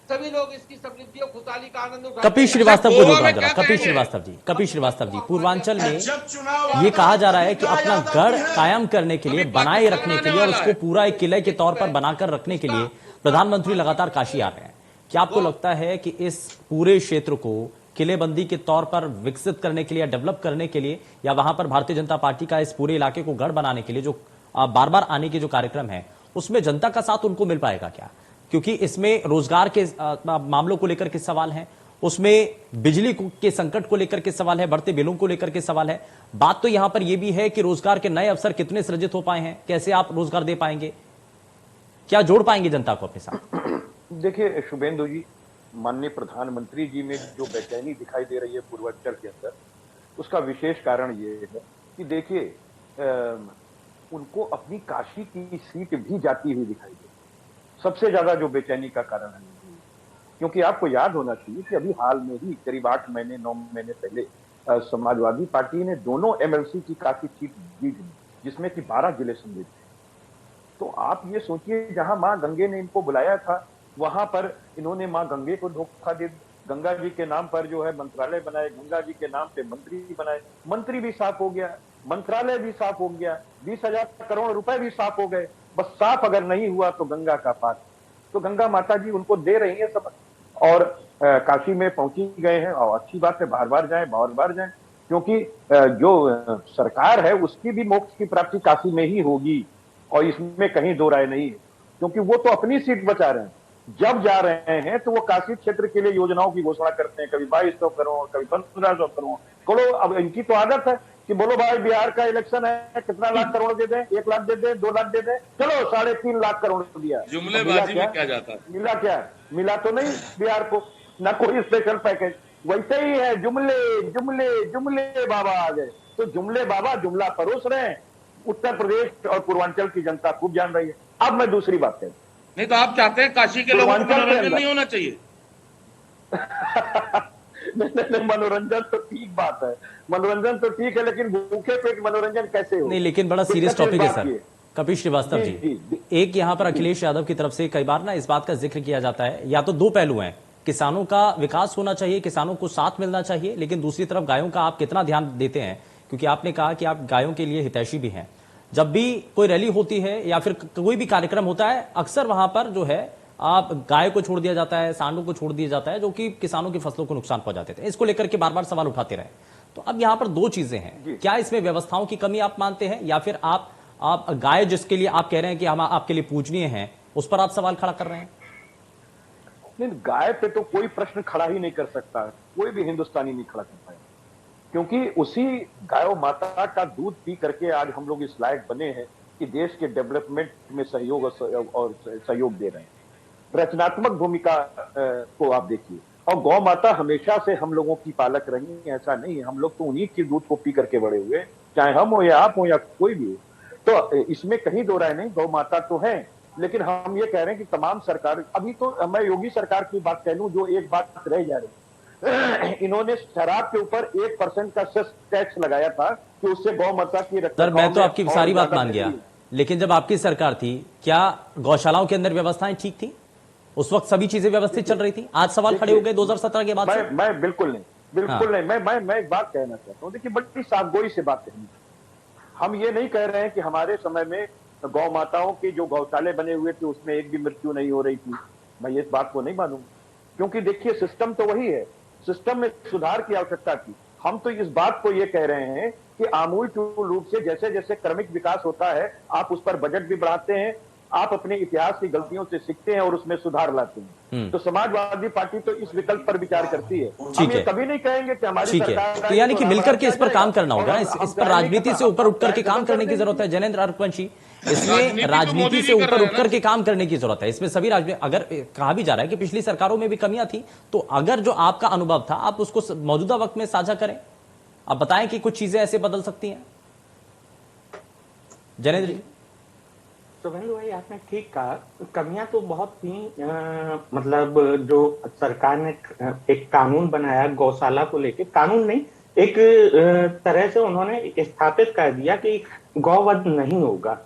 सभी लोग इसकी समृद्धि और खुशहाली का आनंद उठाते कपिल हैं। श्रीवास्तव को गोवा जोड़ में जरा। क्या कपिल कहेंगे? श्रीवास्तव जी, पूर्वांचल में जब चुनाव ये आता कहा है जा रहा तो है कि क्या अपना याद आती गढ़ है? कायम करने के लिए, अभी बनाए पाकिस्तान रखने के आने लिए और वाला उसको है। पूरा एक किले के तौर पर बनाकर रखने के लिए प्रधानमंत्री लगातार काशी आ रहे हैं। क्या आपको लगता है कि इस पूरे क्षेत्र को किलेबंदी के तौर पर विकसित करने के लिए या डेवलप करने के लिए, या वहां पर भारतीय जनता पार्टी का इस पूरे इलाके को गढ़ बनाने के लिए जो बार बार आने के जो कार्यक्रम है, उसमें जनता का साथ उनको मिल पाएगा क्या? क्योंकि इसमें रोजगार के मामलों को लेकर के सवाल हैं, उसमें बिजली के संकट को लेकर के सवाल है, बढ़ते बिलों को लेकर के सवाल है। बात तो यहां पर यह भी है कि रोजगार के नए अवसर कितने सृजित हो पाए हैं, कैसे आप रोजगार दे पाएंगे, क्या जोड़ पाएंगे जनता को अपने साथ? देखिए शुभेंदु जी, माननीय प्रधानमंत्री जी में जो बेचैनी दिखाई दे रही है पूर्वांचल के अंदर, उसका विशेष कारण ये है कि देखिए उनको अपनी काशी की सीट भी जाती हुई दिखाई दे। सबसे ज्यादा जो बेचैनी का कारण है, क्योंकि आपको याद होना चाहिए कि अभी हाल में ही करीब 8 महीने 9 महीने पहले समाजवादी पार्टी ने दोनों एमएलसी की काशी सीट जीत ली, जिसमें कि 12 जिले सम्मिलित थे। तो आप ये सोचिए, जहां मां गंगे ने इनको बुलाया था, वहां पर इन्होंने मां गंगे को धोखा दे, गंगा जी के नाम पर जो है मंत्रालय बनाए, गंगा जी के नाम पे मंत्री बनाए, मंत्री भी साफ हो गया, मंत्रालय भी साफ हो गया, 20,000 करोड़ रुपए भी साफ हो गए। बस साफ अगर नहीं हुआ तो गंगा का पार। तो गंगा माता जी उनको दे रही है सब, और काशी में पहुंची गए हैं, और अच्छी बात है, बार बार जाएं, क्योंकि जो सरकार है उसकी भी मोक्ष की प्राप्ति काशी में ही होगी, और इसमें कहीं दो राय नहीं है, क्योंकि वो तो अपनी सीट बचा रहे हैं। जब जा रहे हैं तो वो काशी क्षेत्र के लिए योजनाओं की घोषणा करते हैं, कभी 2200 करोड़, कभी 1500 करोड़। अब इनकी तो आदत है कि बोलो भाई बिहार का इलेक्शन है, कितना लाख करोड़ दे दें, 1 लाख दे दें, 2 लाख दे दें, चलो 3.5 लाख करोड़ दिया। जुमलेबाजी में क्या जाता है? मिला क्या? मिला तो नहीं बिहार को, ना कोई स्पेशल पैकेज, वैसे ही है, जुमले बाबा आ गए। तो जुमले बाबा जुमला परोस रहे हैं, उत्तर प्रदेश और पूर्वांचल की जनता खूब जान रही है। अब मैं दूसरी बात कहूं, नहीं तो आप चाहते हैं काशी के लोगों को मनोरंजन नहीं होना चाहिए? नहीं, मनोरंजन तो ठीक बात है, मनोरंजन तो ठीक है, लेकिन भूखे पेट मनोरंजन कैसे हो? नहीं, लेकिन बड़ा सीरियस टॉपिक है सर। कपिल श्रीवास्तव जी, एक यहाँ पर अखिलेश यादव की तरफ से कई बार ना इस बात का जिक्र किया जाता है, या तो दो पहलू हैं, किसानों का विकास होना चाहिए, किसानों को साथ मिलना चाहिए, लेकिन दूसरी तरफ गायों का आप कितना ध्यान देते हैं, क्योंकि आपने कहा कि आप गायों के लिए हितैषी भी हैं। जब भी कोई रैली होती है या फिर कोई भी कार्यक्रम होता है, अक्सर वहां पर जो है आप गाय को छोड़ दिया जाता है, सांडों को छोड़ दिया जाता है, जो कि किसानों की फसलों को नुकसान पहुंचा देते हैं। इसको लेकर के बार बार सवाल उठाते रहे। तो अब यहाँ पर दो चीजें हैं, क्या इसमें व्यवस्थाओं की कमी आप मानते हैं, या फिर आप गाय जिसके लिए आप कह रहे हैं कि हम आपके लिए पूजनीय हैं, उस पर आप सवाल खड़ा कर रहे हैं? नहीं, गाय पे तो कोई प्रश्न खड़ा ही नहीं कर सकता, कोई भी हिंदुस्तानी नहीं खड़ा कर पाएगा, क्योंकि उसी गायों माता का दूध पी करके आज हम लोग इस लायक बने हैं कि देश के डेवलपमेंट में सहयोग और सहयोग दे रहे हैं। रचनात्मक भूमिका को आप देखिए, और गौ माता हमेशा से हम लोगों की पालक रही है, ऐसा नहीं है। हम लोग तो उन्हीं के दूध को पी करके बड़े हुए, चाहे हम हो या आप हो या कोई भी हो। तो इसमें कहीं दो राय नहीं, गौ माता तो है, लेकिन हम ये कह रहे हैं कि तमाम सरकार, अभी तो मैं योगी सरकार की बात कह लूं, जो एक बात रह जा रही, इन्होंने शराब के ऊपर 1% का सेस टैक्स लगाया था कि उससे गौ माता की रक्षा। सर मैं तो आपकी सारी बात मान गया, लेकिन जब आपकी सरकार थी, क्या गौशालाओं के अंदर व्यवस्थाएं ठीक थी? उस वक्त सभी चीजें व्यवस्थित चल रही थी? आज सवाल खड़े हो गए 2017 के बाद। मैं बिल्कुल नहीं, मैं एक बात कहना चाहता हूँ, देखिए बड़ी साफगोई से बात कहनी। हम ये नहीं कह रहे हैं कि हमारे समय में गौ माताओं के जो गौशाले बने हुए थे उसमें एक भी मृत्यु नहीं हो रही थी, मैं इस बात को नहीं मानूंगा, क्योंकि देखिए सिस्टम तो वही है, सिस्टम में सुधार की आवश्यकता थी। हम तो इस बात को ये कह रहे हैं कि आमूलचूल रूप से जैसे जैसे क्रमिक विकास होता है, आप उस पर बजट भी बढ़ाते हैं, आप अपने इतिहास की गलतियों से सीखते हैं और उसमें सुधार लाते हैं। तो समाजवादी पार्टी तो इस विकल्प पर विचार करती है। हम ये कभी नहीं कहेंगे कि हमारी सरकार, तो यानी कि मिलकर के इस पर काम करना होगा, इस पर राजनीति से ऊपर उठ करके काम करने की जरूरत है। जैनेंद्र अर्कवंशी, इसमें राजनीति से ऊपर उठ करके काम करने की जरूरत है। इसमें सभी अगर कहा भी जा रहा है कि पिछली सरकारों में भी कमियां थी, तो अगर जो आपका अनुभव था आप उसको मौजूदा वक्त में साझा करें, आप बताएं कि कुछ चीजें ऐसे बदल सकती हैं। जैनेन्द्र जी। शुभेंदु भाई, आपने ठीक कहा, कमियां तो बहुत थी। मतलब जो सरकार ने एक कानून बनाया गौशाला को लेके, कानून नहीं, एक तरह से उन्होंने स्थापित कर दिया कि गौवध नहीं होगा।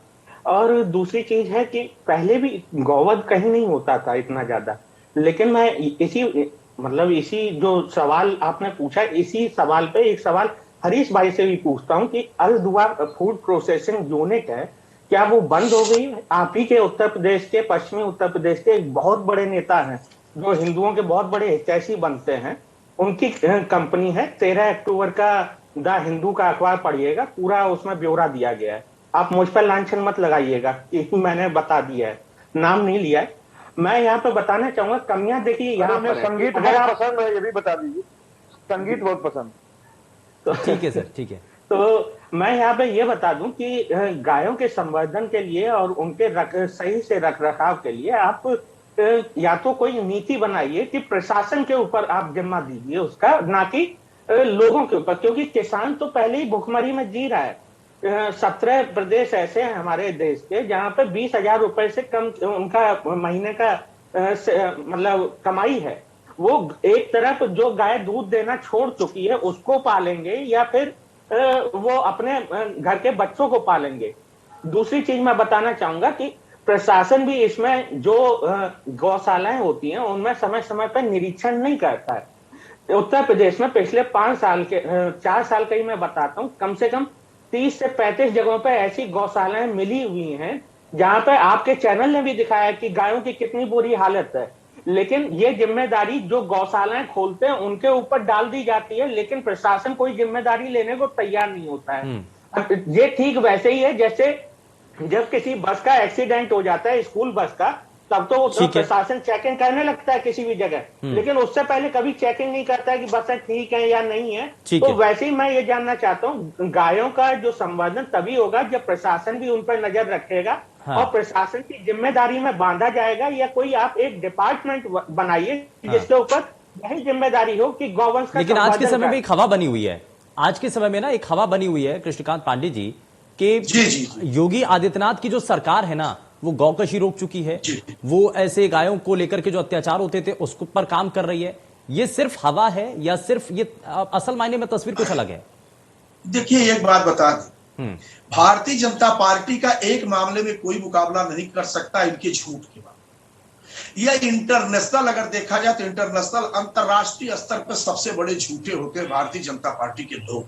और दूसरी चीज है कि पहले भी गौवध कहीं नहीं होता था इतना ज्यादा। लेकिन मैं इसी जो सवाल आपने पूछा, इसी सवाल पे एक सवाल हरीश भाई से भी पूछता हूँ कि अल दुआ फूड प्रोसेसिंग यूनिट है, क्या वो बंद हो गई? आप ही के उत्तर प्रदेश के, पश्चिमी उत्तर प्रदेश के एक बहुत बड़े नेता हैं जो हिंदुओं के बहुत बड़े हितैषी बनते हैं, उनकी कंपनी है। 13 अक्टूबर का द हिंदू का अखबार पढ़िएगा, पूरा उसमें ब्यौरा दिया गया है। आप मुझ पर लांछन मत लगाइएगा कि मैंने बता दिया है, नाम नहीं लिया है। मैं यहाँ पे बताना चाहूंगा कमियां देखिए यहाँ पर संगीत बहुत पसंद है, ये भी बता दीजिए, संगीत बहुत पसंद। तो ठीक है सर, ठीक है। तो मैं यहाँ पे ये बता दूं कि गायों के संवर्धन के लिए और उनके सही से रख रखाव के लिए आप या तो कोई नीति बनाइए कि प्रशासन के ऊपर आप जिम्मा दीजिए उसका, ना कि लोगों के ऊपर, क्योंकि किसान तो पहले ही भुखमरी में जी रहा है। 17 प्रदेश ऐसे हैं हमारे देश के जहां पे 20,000 रुपए से कम उनका महीने का मतलब कमाई है। वो एक तरफ जो गाय दूध देना छोड़ चुकी है उसको पालेंगे या फिर वो अपने घर के बच्चों को पालेंगे। दूसरी चीज मैं बताना चाहूंगा कि प्रशासन भी इसमें जो गौशालाएं होती हैं उनमें समय समय पर निरीक्षण नहीं करता है। उत्तर प्रदेश में पिछले 4 साल का ही मैं बताता हूँ, कम से कम 30 से 35 जगहों पर ऐसी गौशालाएं मिली हुई हैं जहां पर आपके चैनल ने भी दिखाया कि गायों की कितनी बुरी हालत है। लेकिन ये जिम्मेदारी जो गौशालाएं खोलते हैं उनके ऊपर डाल दी जाती है, लेकिन प्रशासन कोई जिम्मेदारी लेने को तैयार नहीं होता है। ये ठीक वैसे ही है जैसे जब किसी बस का एक्सीडेंट हो जाता है, स्कूल बस का, तब तो प्रशासन चेकिंग करने लगता है किसी भी जगह, लेकिन उससे पहले कभी चेकिंग नहीं करता है कि बसें ठीक है या नहीं है। तो वैसे ही मैं ये जानना चाहता हूँ, गायों का जो संवर्धन तभी होगा जब प्रशासन भी उन पर नजर रखेगा। हाँ। और प्रशासन की जिम्मेदारी में बांधा जाएगा, या कोई आप एक डिपार्टमेंट बनाइए जिसके ऊपर यही जिम्मेदारी हो कि गौवंश का। लेकिन आज के समय में एक हवा बनी हुई है, आज के समय में ना एक हवा बनी हुई है कृष्णकांत पांडे जी कि योगी आदित्यनाथ की जो सरकार है ना, वो गौकशी रोक चुकी है, वो ऐसे गायों को लेकर के जो अत्याचार होते थे उसको पर काम कर रही है। ये सिर्फ हवा है या सिर्फ ये असल मायने में तस्वीर कुछ अलग है? देखिए, एक बात बता दें, भारतीय जनता पार्टी का एक मामले में कोई मुकाबला नहीं कर सकता इनके झूठ के बाद। यह इंटरनेशनल अगर देखा जाए तो इंटरनेशनल अंतरराष्ट्रीय स्तर पर सबसे बड़े झूठे होते हैं भारतीय जनता पार्टी के लोग।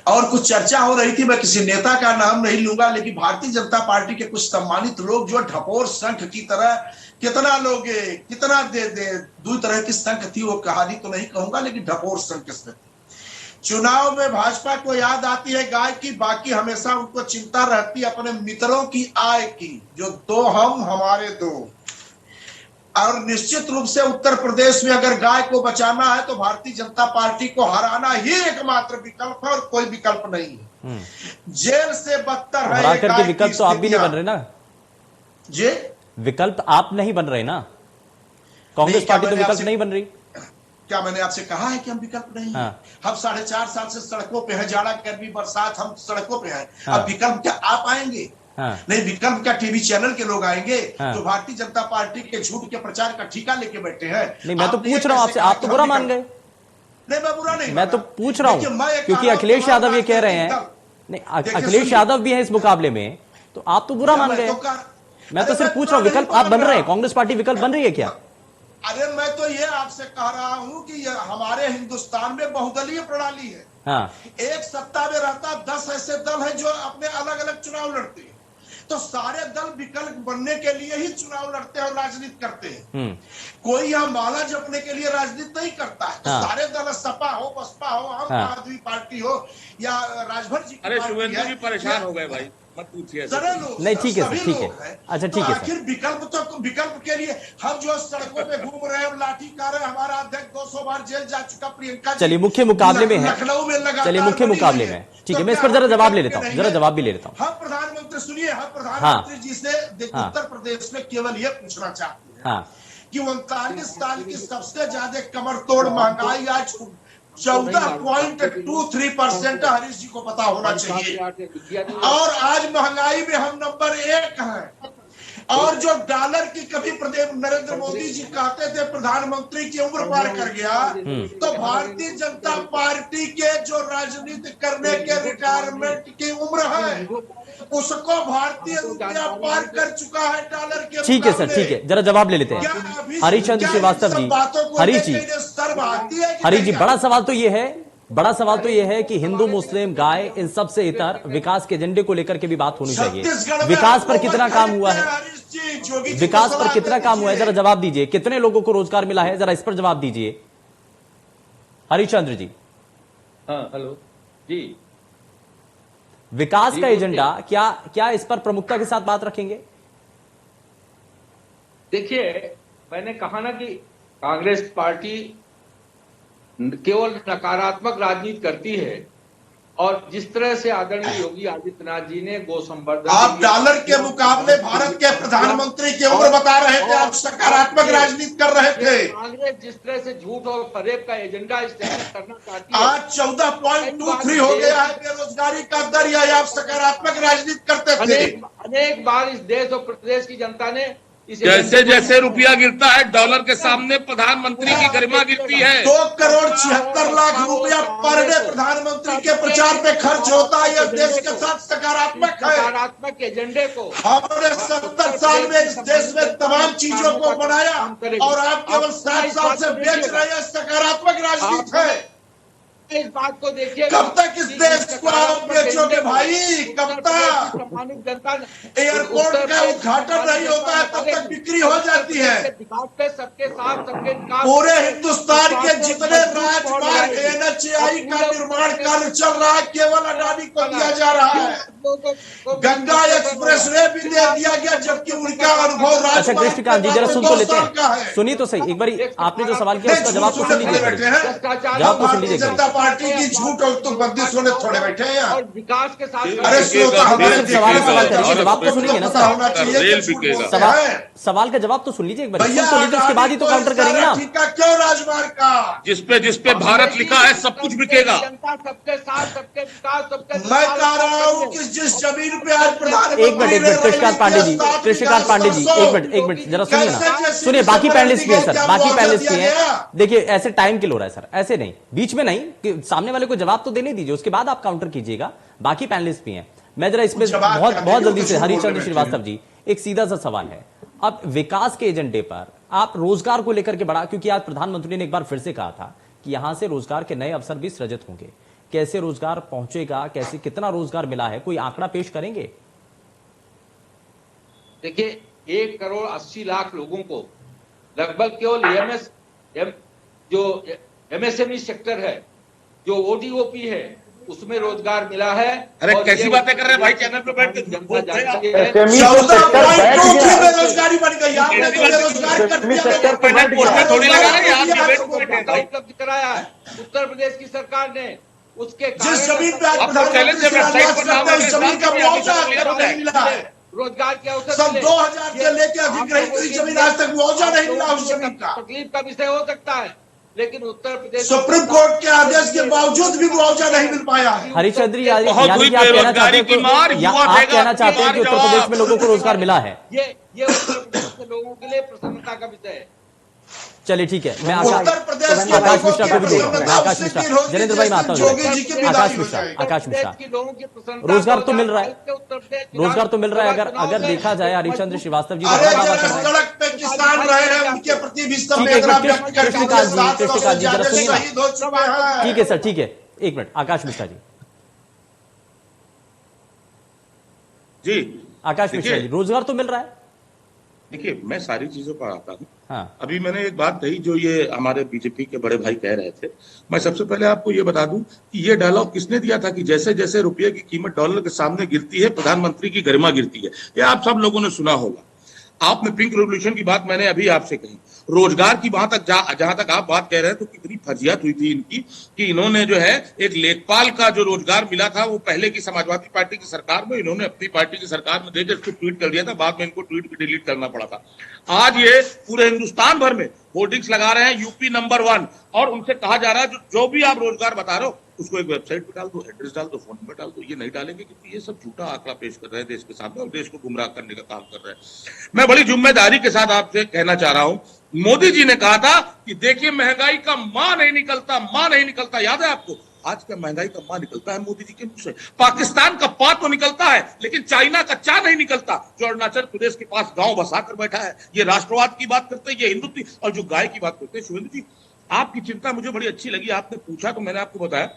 और कुछ चर्चा हो रही थी, मैं किसी नेता का नाम नहीं लूंगा, लेकिन भारतीय जनता पार्टी के कुछ सम्मानित लोग जो ढपोर शंख की तरह कितना लोगे कितना दे दे, दो तरह की शंख थी, वो कहानी तो नहीं कहूंगा लेकिन ढपोर शंख से। चुनाव में भाजपा को याद आती है गाय की, बाकी हमेशा उनको चिंता रहती है अपने मित्रों की आय की, जो दो हम हमारे दो। और निश्चित रूप से उत्तर प्रदेश में अगर गाय को बचाना है तो भारतीय जनता पार्टी को हराना ही एकमात्र विकल्प है और कोई विकल्प नहीं है। जेल से बदतर है करके विकल्प तो आप भी नहीं बन रहे ना जी, विकल्प आप नहीं बन रहे ना, कांग्रेस पार्टी तो विकल्प नहीं बन रही। क्या मैंने आपसे कहा है कि हम विकल्प नहीं हैं? हम 4.5 साल से सड़कों पे हैं, जाड़ा गर्मी बरसात हम सड़कों पे हैं। अब विकल्प क्या आप आएंगे? नहीं, विकल्प क्या टीवी चैनल के लोग आएंगे जो भारतीय जनता पार्टी के झूठ के प्रचार का ठिका लेके बैठे हैं? नहीं, मैं तो पूछ रहा हूं आपसे, आप तो बुरा मान गए। नहीं, मैं बुरा नहीं, मैं तो पूछ रहा हूं क्योंकि अखिलेश यादव ये कह रहे हैं, नहीं अखिलेश यादव भी है इस मुकाबले में, तो आप तो बुरा मान गए। मैं तो सिर्फ पूछ रहा हूं विकल्प आप बन रहे हैं, कांग्रेस पार्टी विकल्प बन रही है क्या? अरे मैं तो ये आपसे कह रहा हूं कि हमारे हिंदुस्तान में बहुदलीय प्रणाली है। हाँ। एक सत्ता में रहता 10 ऐसे दल है जो अपने अलग अलग चुनाव लड़ते हैं, तो सारे दल विकल्प बनने के लिए ही चुनाव लड़ते हैं और राजनीति करते हैं। कोई यहाँ माला जपने के लिए राजनीति नहीं करता है। तो सारे दल, सपा हो, बसपा हो, आम आदमी पार्टी हो या राजभर जी, अरे शुभेंदु जी परेशान हो गए भाई, मत पूछिए। नहीं ठीक है सर, ठीक है, अच्छा ठीक है। आखिर विकल्प के लिए हम जो सड़कों पे घूम रहे हैं, लाठी कार है, हमारा अध्यक्ष 200 बार जेल जा चुका, प्रियंका, चलिए मुख्य मुकाबले में है, लखनऊ में लगा, चलिए मुख्य मुकाबले में, ठीक है, मैं इस पर जरा जवाब ले लेता हूँ, जरा जवाब भी ले लेता हूँ। हम प्रधानमंत्री सुनिए, हम प्रधानमंत्री जी से उत्तर प्रदेश में केवल ये पूछना चाहते हैं कि 39 साल की सबसे ज्यादा कमर तोड़ महंगाई आज 14.23% हरीश जी को पता होना चाहिए। और आज महंगाई में हम नंबर 1 हैं। और जो डॉलर की कभी नरेंद्र मोदी जी कहते थे प्रधानमंत्री की उम्र पार कर गया, तो भारतीय जनता पार्टी के जो राजनीति करने के रिटायरमेंट की उम्र है उसको भारतीय रुपया पार कर चुका है डॉलर के। ठीक है सर, ठीक है, जरा जवाब ले लेते हैं हरीश चंद्र श्रीवास्तव जी। हरीश जी, बड़ा सवाल तो ये है कि हिंदू मुस्लिम गाय इन सब से इतर विकास के एजेंडे को लेकर के भी बात होनी चाहिए। विकास पर कितना काम हुआ है, विकास पर कितना काम हुआ है, जरा जवाब दीजिए। कितने लोगों को रोजगार मिला है, जरा इस पर जवाब दीजिए हरीश चंद्र जी। हाँ, हेलो जी। विकास का एजेंडा क्या इस पर प्रमुखता के साथ बात रखेंगे? देखिए, मैंने कहा ना कि कांग्रेस पार्टी केवल नकारात्मक राजनीति करती है, और जिस तरह से आदरणीय योगी आदित्यनाथ जी ने गो संवर्धन, आप डॉलर के मुकाबले भारत के प्रधानमंत्री की उम्र बता रहे थे, आप सकारात्मक राजनीति कर रहे थे। कांग्रेस जिस तरह से झूठ और फरेब का एजेंडा इस्तेमाल करना चाहती है, आज 14.23 हो गया है बेरोजगारी का दर, या आप सकारात्मक राजनीति करते थे? अनेक बार इस देश और प्रदेश की जनता ने जैसे जैसे रुपया गिरता है डॉलर के सामने प्रधानमंत्री की गरिमा गिरती है। 2,76,00,000 रुपया पर डे प्रधानमंत्री के प्रचार पे खर्च होता है। यह देश के साथ सकारात्मक है। सकारात्मक एजेंडे को हमने 70 साल में इस देश में तमाम चीजों को बनाया, और आप केवल 7 साल से बेच रहे हैं। सकारात्मक राजनीति है। इस बात को देखिए, कब तक इस देश को आप बेचोगे भाई? कब तक? सम्मानित जनता, एयरपोर्ट का उद्घाटन नहीं होता है तब तक बिक्री हो जाती है। विकास पे सबके साथ सबके विकास, पूरे हिंदुस्तान के जितने राजमार्ग NHAI का निर्माण कार्य चल रहा है केवल अडानी को दिया जा रहा है। गंगा एक्सप्रेसवे भी दे दिया गया, जबकि उनका अनुभव अच्छा कृष्णकांत जी, जरा सुन तो लेते हैं, सुनिए तो सही एक बार। आपने जो सवाल किया उसका जवाब तो सुन लीजिए, जवाब तो सुन लीजिए। जनता पार्टी की झूठ और तुकबंदी सुने थोड़े बैठे हैं और विकास के साथ। अरे सवाल करिए, जवाब तो सुनिए ना सर। सवाल का जवाब तो सुन लीजिए एक बार, सुन तो लीजिए, उसके बाद ही तो काउंटर करेंगे ना। क्यों राजमार्ग का जिसपे भारत लिखा है सब कुछ बिकेगा। जनता सबके साथ सबके विकास सबके। मैं कह रहा हूँ कि जिस जमीन पे आज प्रधानमंत्री एक मिनट कृष्णकांत पांडे जी, एक मिनट जरा सुनिए ना, सुनिए। बाकी पैनलिस्ट भी है सर, बाकी पैनलिस्ट भी है। देखिए ऐसे टाइम किल हो रहा है सर, ऐसे नहीं, बीच में नहीं, कि सामने वाले को जवाब तो देने दीजिए, उसके बाद आप काउंटर कीजिएगा। बाकी पैनलिस्ट भी हैं। मैं जरा इसमें बहुत जल्दी से हरीश चंद्र श्रीवास्तव जी, एक सीधा सा सवाल है। अब विकास के एजेंडे पर आप रोजगार को लेकर के बढ़ा, क्योंकि आज प्रधानमंत्री ने एक बार फिर से कहा था कि यहां से रोजगार के नए अवसर भी सृजित होंगे। कैसे रोजगार पहुंचेगा, कैसे, कितना रोजगार मिला है, कोई आंकड़ा पेश करेंगे? देखिए, 1,80,00,000 लोगों को लगभग केवल जो MSME सेक्टर है, जो ODOP है, उसमें रोजगार मिला है। अरे कैसी बातें कर रहे हैं भाई, चैनल पे बैठ के बेरोजगारी बढ़ गई। आपने तो बेरोजगार कर दिया, थोड़ी लगा रहे हैं। उपलब्ध कराया है उत्तर प्रदेश की सरकार ने। उसके जिस जमीन पे आज जमीन का मुआवजा नहीं मिला है, रोजगार के अवसर सब 2000 से लेकर अधिग्रहित हुई जमीन आज तक मुआवजा नहीं मिला उस जमीन का। तकलीफ का विषय हो सकता है, लेकिन उत्तर प्रदेश सुप्रीम कोर्ट के आदेश के बावजूद भी मुआवजा नहीं मिल पाया है। हरीश चौधरी, यानी आप कहना चाहते हैं कि उत्तर प्रदेश में लोगों को रोजगार मिला है? ये उत्तर प्रदेश के लोगों के लिए प्रसन्नता का विषय है। चलिए ठीक है, मैं उत्तर प्रदेश आकाश मिश्रा को भी दूंगा। आकाश मिश्रा, जनेंद्र भाई मैं आता हूँ। आकाश मिश्रा, रोजगार तो मिल रहा है, रोजगार तो मिल रहा है। अगर देखा जाए हरीश चंद्र श्रीवास्तव जी सड़क पे किसान रहे हैं, उनके प्रति भी संवेदना व्यक्त करके शहीद हो चुके हैं। ठीक है सर, ठीक है, एक मिनट। आकाश मिश्रा जी, आकाश मिश्रा जी, रोजगार तो मिल रहा है? देखिए, मैं सारी चीजों पर आता हूँ। हाँ। अभी मैंने एक बात कही जो ये हमारे बीजेपी के बड़े भाई कह रहे थे। मैं सबसे पहले आपको ये बता दूं कि ये डायलॉग किसने दिया था कि जैसे जैसे रुपये की कीमत डॉलर के सामने गिरती है, प्रधानमंत्री की गरिमा गिरती है। ये आप सब लोगों ने सुना होगा। आपने पिंक रेवोल्यूशन की बात मैंने अभी आपसे कही। रोजगार की वहां तक जहां तक आप बात कह रहे हैं, तो कितनी फर्जियत हुई थी इनकी कि इन्होंने जो है एक लेखपाल का जो रोजगार मिला था वो पहले की समाजवादी पार्टी की सरकार में इन्होंने अपनी पार्टी की सरकार में देकर इसको ट्वीट कर दिया था। बाद में इनको ट्वीट भी डिलीट करना पड़ा था। आज ये पूरे हिंदुस्तान भर में होर्डिंग्स लगा रहे हैं यूपी नंबर 1, और उनसे कहा जा रहा है जो भी आप रोजगार बता रहे हो उसको एक वेबसाइट पे डाल दो, एड्रेस डाल दो, फोन नंबर डाल दो। ये नहीं डालेंगे क्योंकि ये सब झूठा आंकड़ा पेश कर रहे हैं देश के सामने और देश को गुमराह करने का काम कर रहे हैं। मैं बड़ी जिम्मेदारी के साथ आपसे कहना चाह रहा हूं, मोदी जी ने कहा था कि देखिए महंगाई का मां नहीं निकलता, याद है आपको? आज का महंगाई का मां निकलता है मोदी जी के मुंह से। पाकिस्तान का पा तो निकलता है लेकिन चाइना का चा नहीं निकलता, जो अरुणाचल प्रदेश के पास गांव बसाकर बैठा है। ये राष्ट्रवाद की बात करते हैं, ये हिंदुत्व, और जो गाय की बात करते हैं। शुभेंदु जी, आपकी चिंता मुझे बड़ी अच्छी लगी, आपने पूछा तो मैंने आपको बताया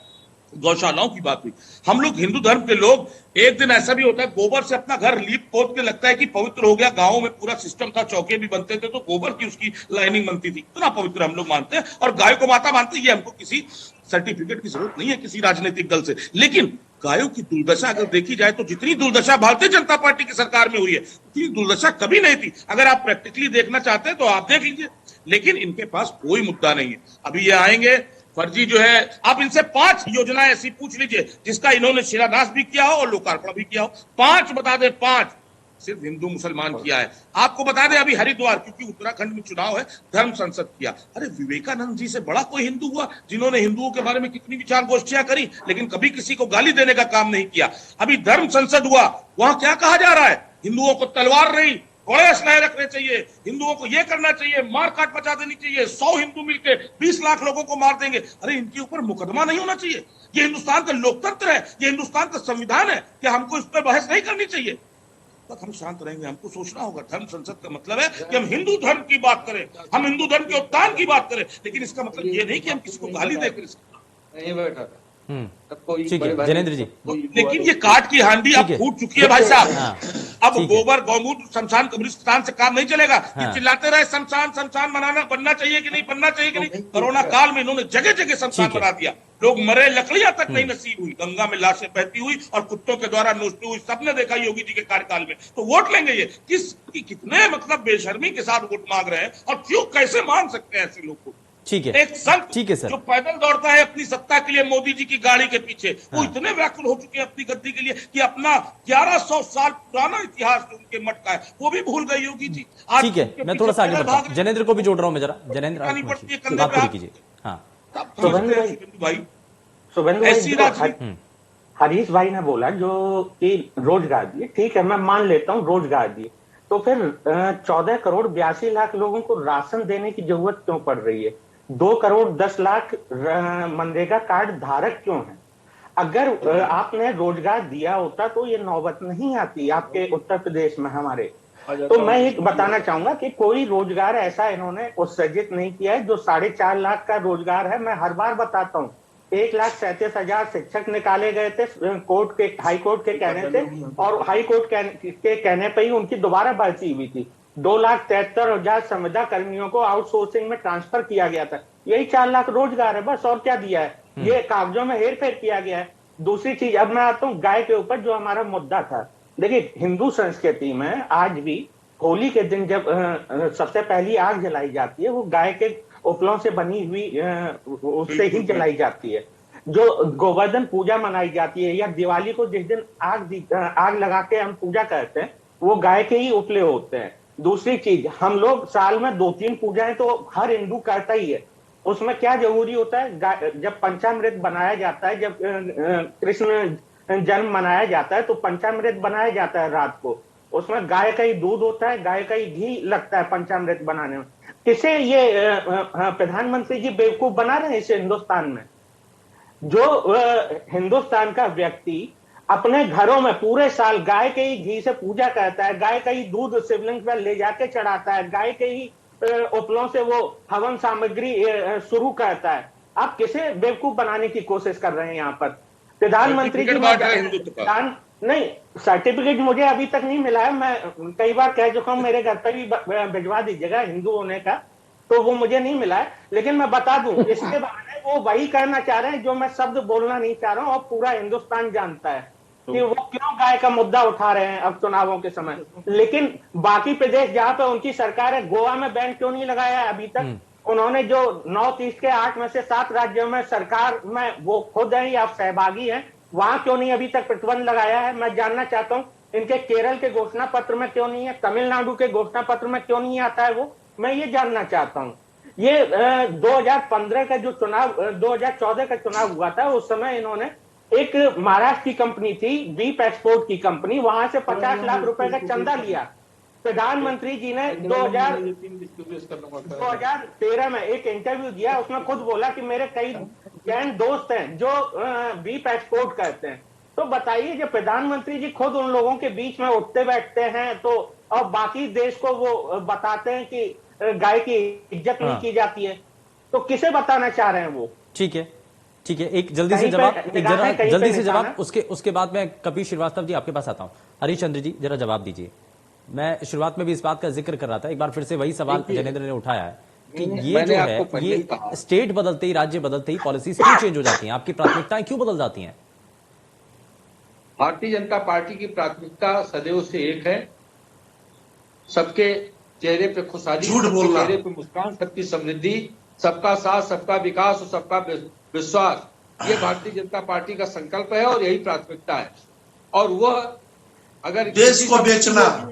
गौशालाओं की बात हुई। हम लोग हिंदू धर्म के लोग, एक दिन ऐसा भी होता है गोबर से अपना घर लीप पोत के लगता है कि पवित्र हो गया। गांव में पूरा सिस्टम था, चौके भी बनते थे तो गोबर की उसकी लाइनिंग बनती थी, इतना पवित्र हम लोग मानते हैं और गाय को माता मानते हैं। ये हमको किसी सर्टिफिकेट की जरूरत नहीं है किसी राजनीतिक दल से। लेकिन गायों की दुर्दशा अगर देखी जाए तो जितनी दुर्दशा भारतीय जनता पार्टी की सरकार में हुई है उतनी दुर्दशा कभी नहीं थी। अगर आप प्रैक्टिकली देखना चाहते हैं तो आप देख लीजिए, लेकिन इनके पास कोई मुद्दा नहीं है। अभी ये आएंगे फर्जी जो है, आप इनसे 5 योजनाएं ऐसी पूछ लीजिए जिसका इन्होंने शिलान्यास भी किया हो और लोकार्पण भी किया हो। 5 बता दे, 5 सिर्फ हिंदू मुसलमान किया है। आपको बता दें अभी हरिद्वार, क्योंकि उत्तराखंड में चुनाव है, धर्म संसद किया। अरे विवेकानंद जी से बड़ा कोई हिंदू हुआ जिन्होंने हिंदुओं के बारे में कितनी विचार गोष्ठियां करी लेकिन कभी किसी को गाली देने का काम नहीं किया। अभी धर्म संसद हुआ, वहां क्या कहा जा रहा है? हिंदुओं को तलवार नहीं, बड़े असलाहे रखने चाहिए, हिंदुओं को ये करना चाहिए, मार काट बचा देनी चाहिए, 100 हिंदू मिलकर 20 लाख लोगों को मार देंगे। अरे इनके ऊपर मुकदमा नहीं होना चाहिए? ये हिंदुस्तान का लोकतंत्र है, ये हिंदुस्तान का संविधान है, क्या हमको इस पर बहस नहीं करनी चाहिए? तक हम शांत रहेंगे। हमको सोचना होगा, धर्म संसद का मतलब है कि हम हिंदू धर्म की बात करें, हम हिंदू धर्म के उत्थान की बात करें, लेकिन इसका मतलब ये नहीं कि हम किसी को गाली देकर नहीं बैठा था। ठीक है जनेंद्र जी, लेकिन ये काट की हांडी अब फूट चुकी है भाई साहब। हाँ, अब गोबर गौमूत्र शमशान कब्रिस्तान से काम नहीं चलेगा। ये चिल्लाते रहे शमशान बनना चाहिए कि नहीं, बनना चाहिए कि नहीं। कोरोना काल में इन्होंने जगह जगह शमशान बना दिया, लोग मरे, लकड़ियां तक नहीं नसीब हुई, गंगा में लाशें बहती हुई और कुत्तों के द्वारा नोचती हुई, सबने देखा योगी जी के कार्यकाल में। तो वोट लेंगे ये कितने मतलब बेशर्मी के साथ वोट मांग रहे हैं, और क्यों, कैसे मांग सकते हैं ऐसे लोग को? ठीक है, एक संत ठीक है सर, जो पैदल दौड़ता है अपनी सत्ता के लिए मोदी जी की गाड़ी के पीछे, वो इतने व्याकुल हो चुके हैं अपनी गद्दी के लिए कि अपना 1100 साल पुराना इतिहास जो उनके मठ का है वो भी भूल गई योगी जी। ठीक है, मैं थोड़ा सा आगे बढ़ता हूं, जनेंद्र को भी जोड़ रहा हूं मैं जरा। जनेंद्र आप पूरी कीजिए। हाँ शुभेंदु, हरीश भाई ने बोला जो कि रोजगार दिए, ठीक है मैं मान लेता हूँ रोजगार दिए, तो फिर 14 करोड़ 82 लाख लोगों को राशन देने की जरूरत क्यों पड़ रही है? 2 करोड़ 10 लाख मनरेगा कार्ड धारक क्यों हैं? अगर आपने रोजगार दिया होता तो ये नौबत नहीं आती आपके उत्तर प्रदेश में हमारे। तो मैं ये बताना चाहूंगा कि कोई रोजगार ऐसा इन्होंने उत्सर्जित नहीं किया है। जो 4.5 लाख का रोजगार है, मैं हर बार बताता हूँ, 1,37,000 शिक्षक निकाले गए थे कोर्ट के, हाई कोर्ट के कहने से, और हाई कोर्ट के कहने पर ही उनकी दोबारा भर्ती हुई थी। 2,73,000 संविदा कर्मियों को आउटसोर्सिंग में ट्रांसफर किया गया था। यही 4 लाख रोजगार है बस, और क्या दिया है? ये कागजों में हेर फेर किया गया है। दूसरी चीज, अब मैं आता हूँ गाय के ऊपर जो हमारा मुद्दा था। देखिए हिंदू संस्कृति में आज भी होली के दिन जब सबसे पहली आग जलाई जाती है वो गाय के उपलों से बनी हुई उससे ही जलाई जाती है। जो गोवर्धन पूजा मनाई जाती है या दिवाली को जिस दिन आग लगा के हम पूजा करते हैं वो गाय के ही उपले होते हैं। दूसरी चीज, हम लोग साल में 2-3 पूजाएं तो हर हिंदू करता ही है, उसमें क्या जरूरी होता है? जब पंचामृत बनाया जाता है, जब कृष्ण जन्म मनाया जाता है तो पंचामृत बनाया जाता है रात को, उसमें गाय का ही दूध होता है, गाय का ही घी लगता है पंचामृत बनाने में। किसे ये प्रधानमंत्री जी बेवकूफ बना रहे हैं इस हिंदुस्तान में? जो हिंदुस्तान का व्यक्ति अपने घरों में पूरे साल गाय के ही घी से पूजा करता है, गाय का ही दूध शिवलिंग पर ले जाके चढ़ाता है, गाय के ही उपलों से वो हवन सामग्री शुरू करता है, आप किसे बेवकूफ बनाने की कोशिश कर रहे हैं यहाँ पर? प्रधानमंत्री जी नहीं, सर्टिफिकेट मुझे अभी तक नहीं मिला है, मैं कई बार कह चुका हूं मेरे घर पर भी भिजवा दीजिएगा हिंदू होने का, तो वो मुझे नहीं मिला है। लेकिन मैं बता दूं, इसके बारे में वो वही करना चाह रहे हैं जो मैं शब्द बोलना नहीं चाह रहा हूं, और पूरा हिंदुस्तान जानता है कि वो क्यों गाय का मुद्दा उठा रहे हैं अब चुनावों के समय। लेकिन बाकी प्रदेश जहां पे उनकी सरकार है, गोवा में बैन क्यों नहीं लगाया है अभी तक? उन्होंने जो नॉर्थ ईस्ट के 8 में से 7 राज्यों में सरकार में वो खुद है या सहभागी है, वहां क्यों नहीं अभी तक प्रतिबंध लगाया है? मैं जानना चाहता हूं। इनके केरल के घोषणा पत्र में क्यों नहीं है? तमिलनाडु के घोषणा पत्र में क्यों नहीं आता है वो? मैं ये जानना चाहता हूं। ये 2015 का जो चुनाव 2014 का चुनाव हुआ था, उस समय इन्होंने एक महाराष्ट्र की कंपनी थी, वीप एक्सपोर्ट की कंपनी, वहां से 50 लाख रुपए का चंदा लिया। प्रधानमंत्री जी ने 2013 में एक इंटरव्यू दिया, उसमें खुद बोला कि मेरे कई जैन दोस्त हैं जो वीप एक्सपोर्ट करते हैं। तो बताइए, जब प्रधानमंत्री जी खुद उन लोगों के बीच में उठते बैठते हैं तो और बाकी देश को वो बताते हैं कि गाय की इज्जत नहीं की जाती है, तो किसे बताना चाह रहे हैं वो? ठीक है, ठीक है, एक जल्दी से जवाब, जल्दी से जवाब, उसके बाद मैं कपिल श्रीवास्तव जी आपके पास आता हूं। हरीश चंद्र जी जरा जवाब दीजिए। मैं शुरुआत में भी इस बात का जिक्र कर रहा था, एक बार फिर से वही सवाल जनेंद्र ने उठाया है कि ये जो है, ये स्टेट बदलते ही, राज्य बदलते ही पॉलिसीज क्यों चेंज हो जाती हैं, आपकी प्राथमिकताएं क्यों बदल जाती हैं? भारतीय जनता पार्टी की प्राथमिकता सदैव से एक है, सबके चेहरे पे खुशहाली, चेहरे पे मुस्कान, सबकी समृद्धि, सबका साथ, सबका विकास और सबका विश्वास, ये भारतीय जनता पार्टी का संकल्प है और यही प्राथमिकता है। और वह अगर देश को बेचना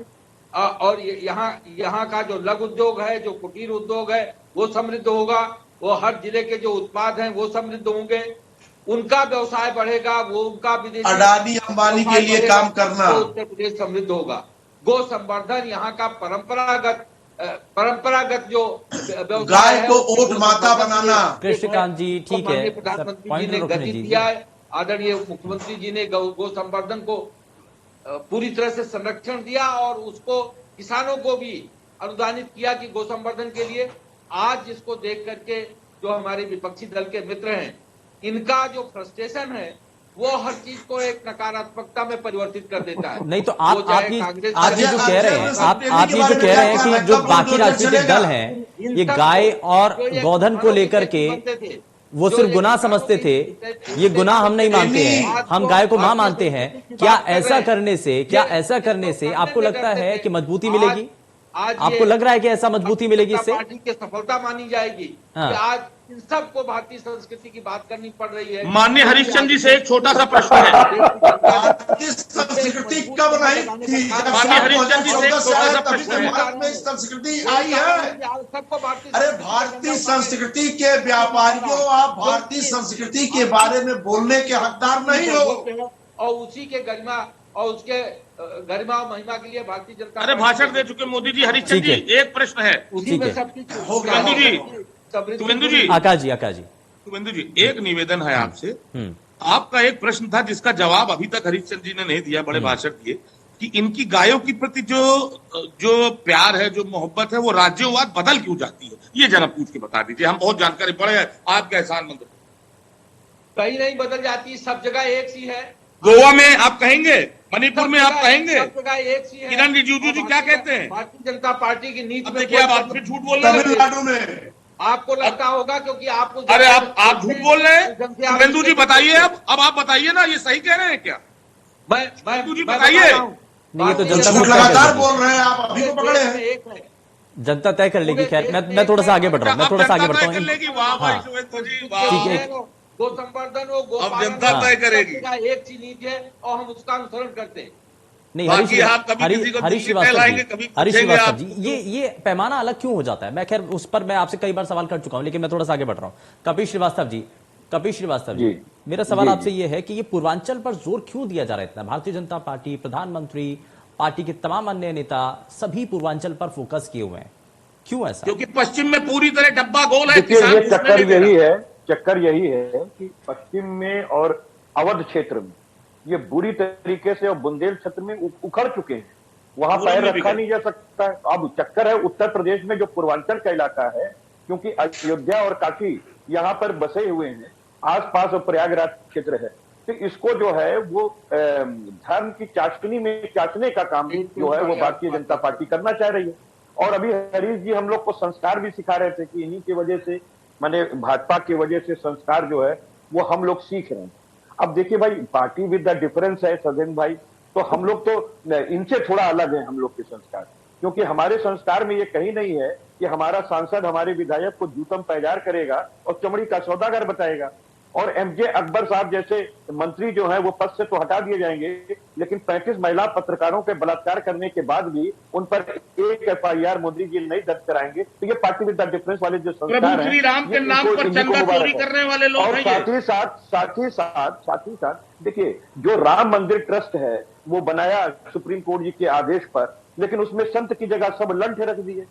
और यहाँ का जो लघु उद्योग है, जो कुटीर उद्योग है, वो समृद्ध होगा, वो हर जिले के जो उत्पाद हैं वो समृद्ध होंगे, उनका व्यवसाय बढ़ेगा, वो उनका विदेशी अडानी अंबानी के लिए काम करना, तो उत्तर प्रदेश समृद्ध होगा। गो संवर्धन यहाँ का परंपरागत जो गाय को ओट माता बनाना। कृष्णकांत जी ठीक है, प्रधानमंत्री जी ने गति दिया है, आदरणीय मुख्यमंत्री जी ने गो संवर्धन को पूरी तरह से संरक्षण दिया और उसको किसानों को भी अनुदानित किया कि गो संवर्धन के लिए। आज जिसको देख करके जो हमारे विपक्षी दल के मित्र हैं, इनका जो फ्रस्ट्रेशन है वो हर चीज को एक नकारात्मकता में परिवर्तित कर देता है। नहीं तो आप ये जो कह रहे हैं, आप ये जो कह रहे हैं कि जो बाकी राजनीतिक दल हैं, ये गाय और गोधन को लेकर के वो सिर्फ गुनाह समझते थे, ये गुनाह हम नहीं मानते हैं, हम गाय को मां मानते हैं। क्या ऐसा करने से आपको लगता है कि मजबूती मिलेगी? आपको लग रहा है कि ऐसा मजबूती मिलेगी इससे? पार्टी की सफलता मानी जाएगी। हाँ। कि आज इन सबको भारतीय संस्कृति की बात करनी पड़ रही है। माननीय हरिश्चंद्र जी से एक छोटा सा प्रश्न है। भारतीय संस्कृति कब नहीं थी? माननीय हरिश्चंद्र जी से एक छोटा सा प्रश्न है। भारत में संस्कृति आई है। सबको अरे भारतीय संस्कृति के व्यापारियों, आप भारतीय संस्कृति के बारे में बोलने के हकदार नहीं हो। और उसी के गरिमा और उसके गरिमा और महिमा के लिए भारतीय जनता अरे भाषण दे चुके मोदी जी। हरिश्चंद्र जी एक प्रश्न है। उसी में सब कुछ शुभेंदु जी, आकाश जी शुभेंदु जी, एक निवेदन है आपसे। आपका एक प्रश्न था जिसका जवाब अभी तक हरिश्चंद्र जी ने नहीं दिया, बड़े भाषण दिए, कि इनकी गायों के प्रति जो प्यार है, जो मोहब्बत है, वो राज्यवाद बदल क्यों जाती है? ये जरा पूछ के बता दीजिए, हम बहुत जानकारी बड़े आपके एहसानमंद। कहीं नहीं बदल जाती, सब जगह एक सी है। गोवा में आप कहेंगे, मणिपुर में आप कहेंगे, सब जगह एक सी है। किरण रिजिजू जी क्या कहते हैं? भारतीय जनता पार्टी की नीति में देखिए, आप फिर झूठ बोल रहे हैं। तमिलनाडु में आपको लगता होगा क्योंकि आपको, अरे आप झूठ बोल रहे हैं। शुभेंदु जी बताइए, अब आप बताइए ना, ये सही कह रहे हैं क्या? मैं जी बताइए। ये तो जनता लगातार बोल रहे हैं, आप अभी तो पकड़े हैं। जनता तय कर लेगी। खैर मैं थोड़ा सा आगे बढ़ रहा हूँ, ठीक है। गो संवर्धन हो, गो अब जनता तय करेगी। एक सी नीति है और हम उसका अनुसरण करते हैं। नहीं, हरीश श्रीवास्तव जी, ये पैमाना अलग क्यों हो जाता है? मैं खैर उस पर मैं आपसे कई बार सवाल कर चुका हूं, लेकिन मैं थोड़ा सा आगे बढ़ रहा हूं। कपिल श्रीवास्तव जी, मेरा सवाल आपसे ये है कि ये पूर्वांचल पर जोर क्यों दिया जा रहा है इतना? भारतीय जनता पार्टी, प्रधानमंत्री, पार्टी के तमाम अन्य नेता सभी पूर्वांचल पर फोकस किए हुए हैं, क्यों ऐसा? क्योंकि पश्चिम में पूरी तरह डब्बा गोल है। चक्कर यही है कि पश्चिम में और अवध क्षेत्र में ये बुरी तरीके से और बुंदेल क्षेत्र में उखड़ चुके हैं, वहां पैर रखा नहीं जा सकता। अब चक्कर है उत्तर प्रदेश में जो पूर्वांचल का इलाका है, क्योंकि अयोध्या और काशी यहाँ पर बसे हुए हैं, आसपास और प्रयागराज क्षेत्र है, तो इसको जो है वो धर्म की चाशनी में चाचने का काम जो है वो भारतीय जनता पार्टी करना चाह रही है। और अभी हरीश जी हम लोग को संस्कार भी सिखा रहे थे कि इन्हीं की वजह से, माने भाजपा की वजह से संस्कार जो है वो हम लोग सीख रहे हैं। अब देखिए भाई, पार्टी विद द डिफरेंस है सजन भाई, तो हम लोग तो इनसे थोड़ा अलग है हम लोग के संस्कार, क्योंकि हमारे संस्कार में ये कहीं नहीं है कि हमारा सांसद हमारे विधायक को जूतम पैजार करेगा और चमड़ी का सौदागर बताएगा। और एमजे अकबर साहब जैसे मंत्री जो है वो पद से तो हटा दिए जाएंगे, लेकिन 35 महिला पत्रकारों के बलात्कार करने के बाद भी उन पर एक एफआईआर मोदी जी नहीं दर्ज कराएंगे। तो ये पार्टी विद द डिफरेंस वाले जो संस्कार प्रभु श्री राम के नाम पर चंदा चोरी करने वाले लोग हैं। साथ ही साथ देखिए, जो राम मंदिर ट्रस्ट है वो बनाया सुप्रीम कोर्ट जी के आदेश पर, लेकिन उसमें संत की जगह सब लंठ रख दिए।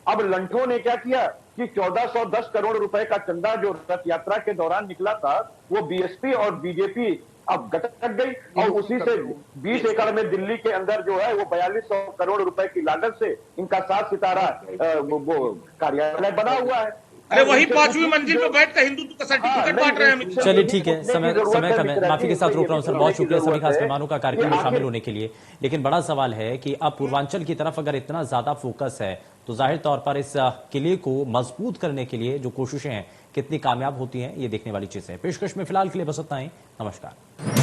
अब लंठों ने क्या किया कि 1410 करोड़ रुपए का चंदा जो रथ यात्रा के दौरान निकला था वो बीएसपी और बीजेपी अब गटक गई, और उसी से 20 एकड़ में दिल्ली के अंदर जो है वो 4200 करोड़ रुपए की लागत से इनका 7 सितारा वो कार्यालय बना हुआ है। अरे वही 5वीं मंजिल पे बैठ कर हिंदुत्व का सर्टिफिकेट बांट रहे हैं। चलिए ठीक है, समय का मैं माफी के साथ रोक रहा हूं सर। बहुत शुक्रिया सभी खास मेहमानों का कार्यक्रम में शामिल होने के लिए। लेकिन बड़ा सवाल है कि अब पूर्वांचल की तरफ अगर इतना ज्यादा फोकस है तो जाहिर तौर पर इस किले को मजबूत करने के लिए जो कोशिशें हैं कितनी कामयाब होती हैं, ये देखने वाली चीज है। पेशकश में फिलहाल के लिए बस इतना ही। नमस्कार।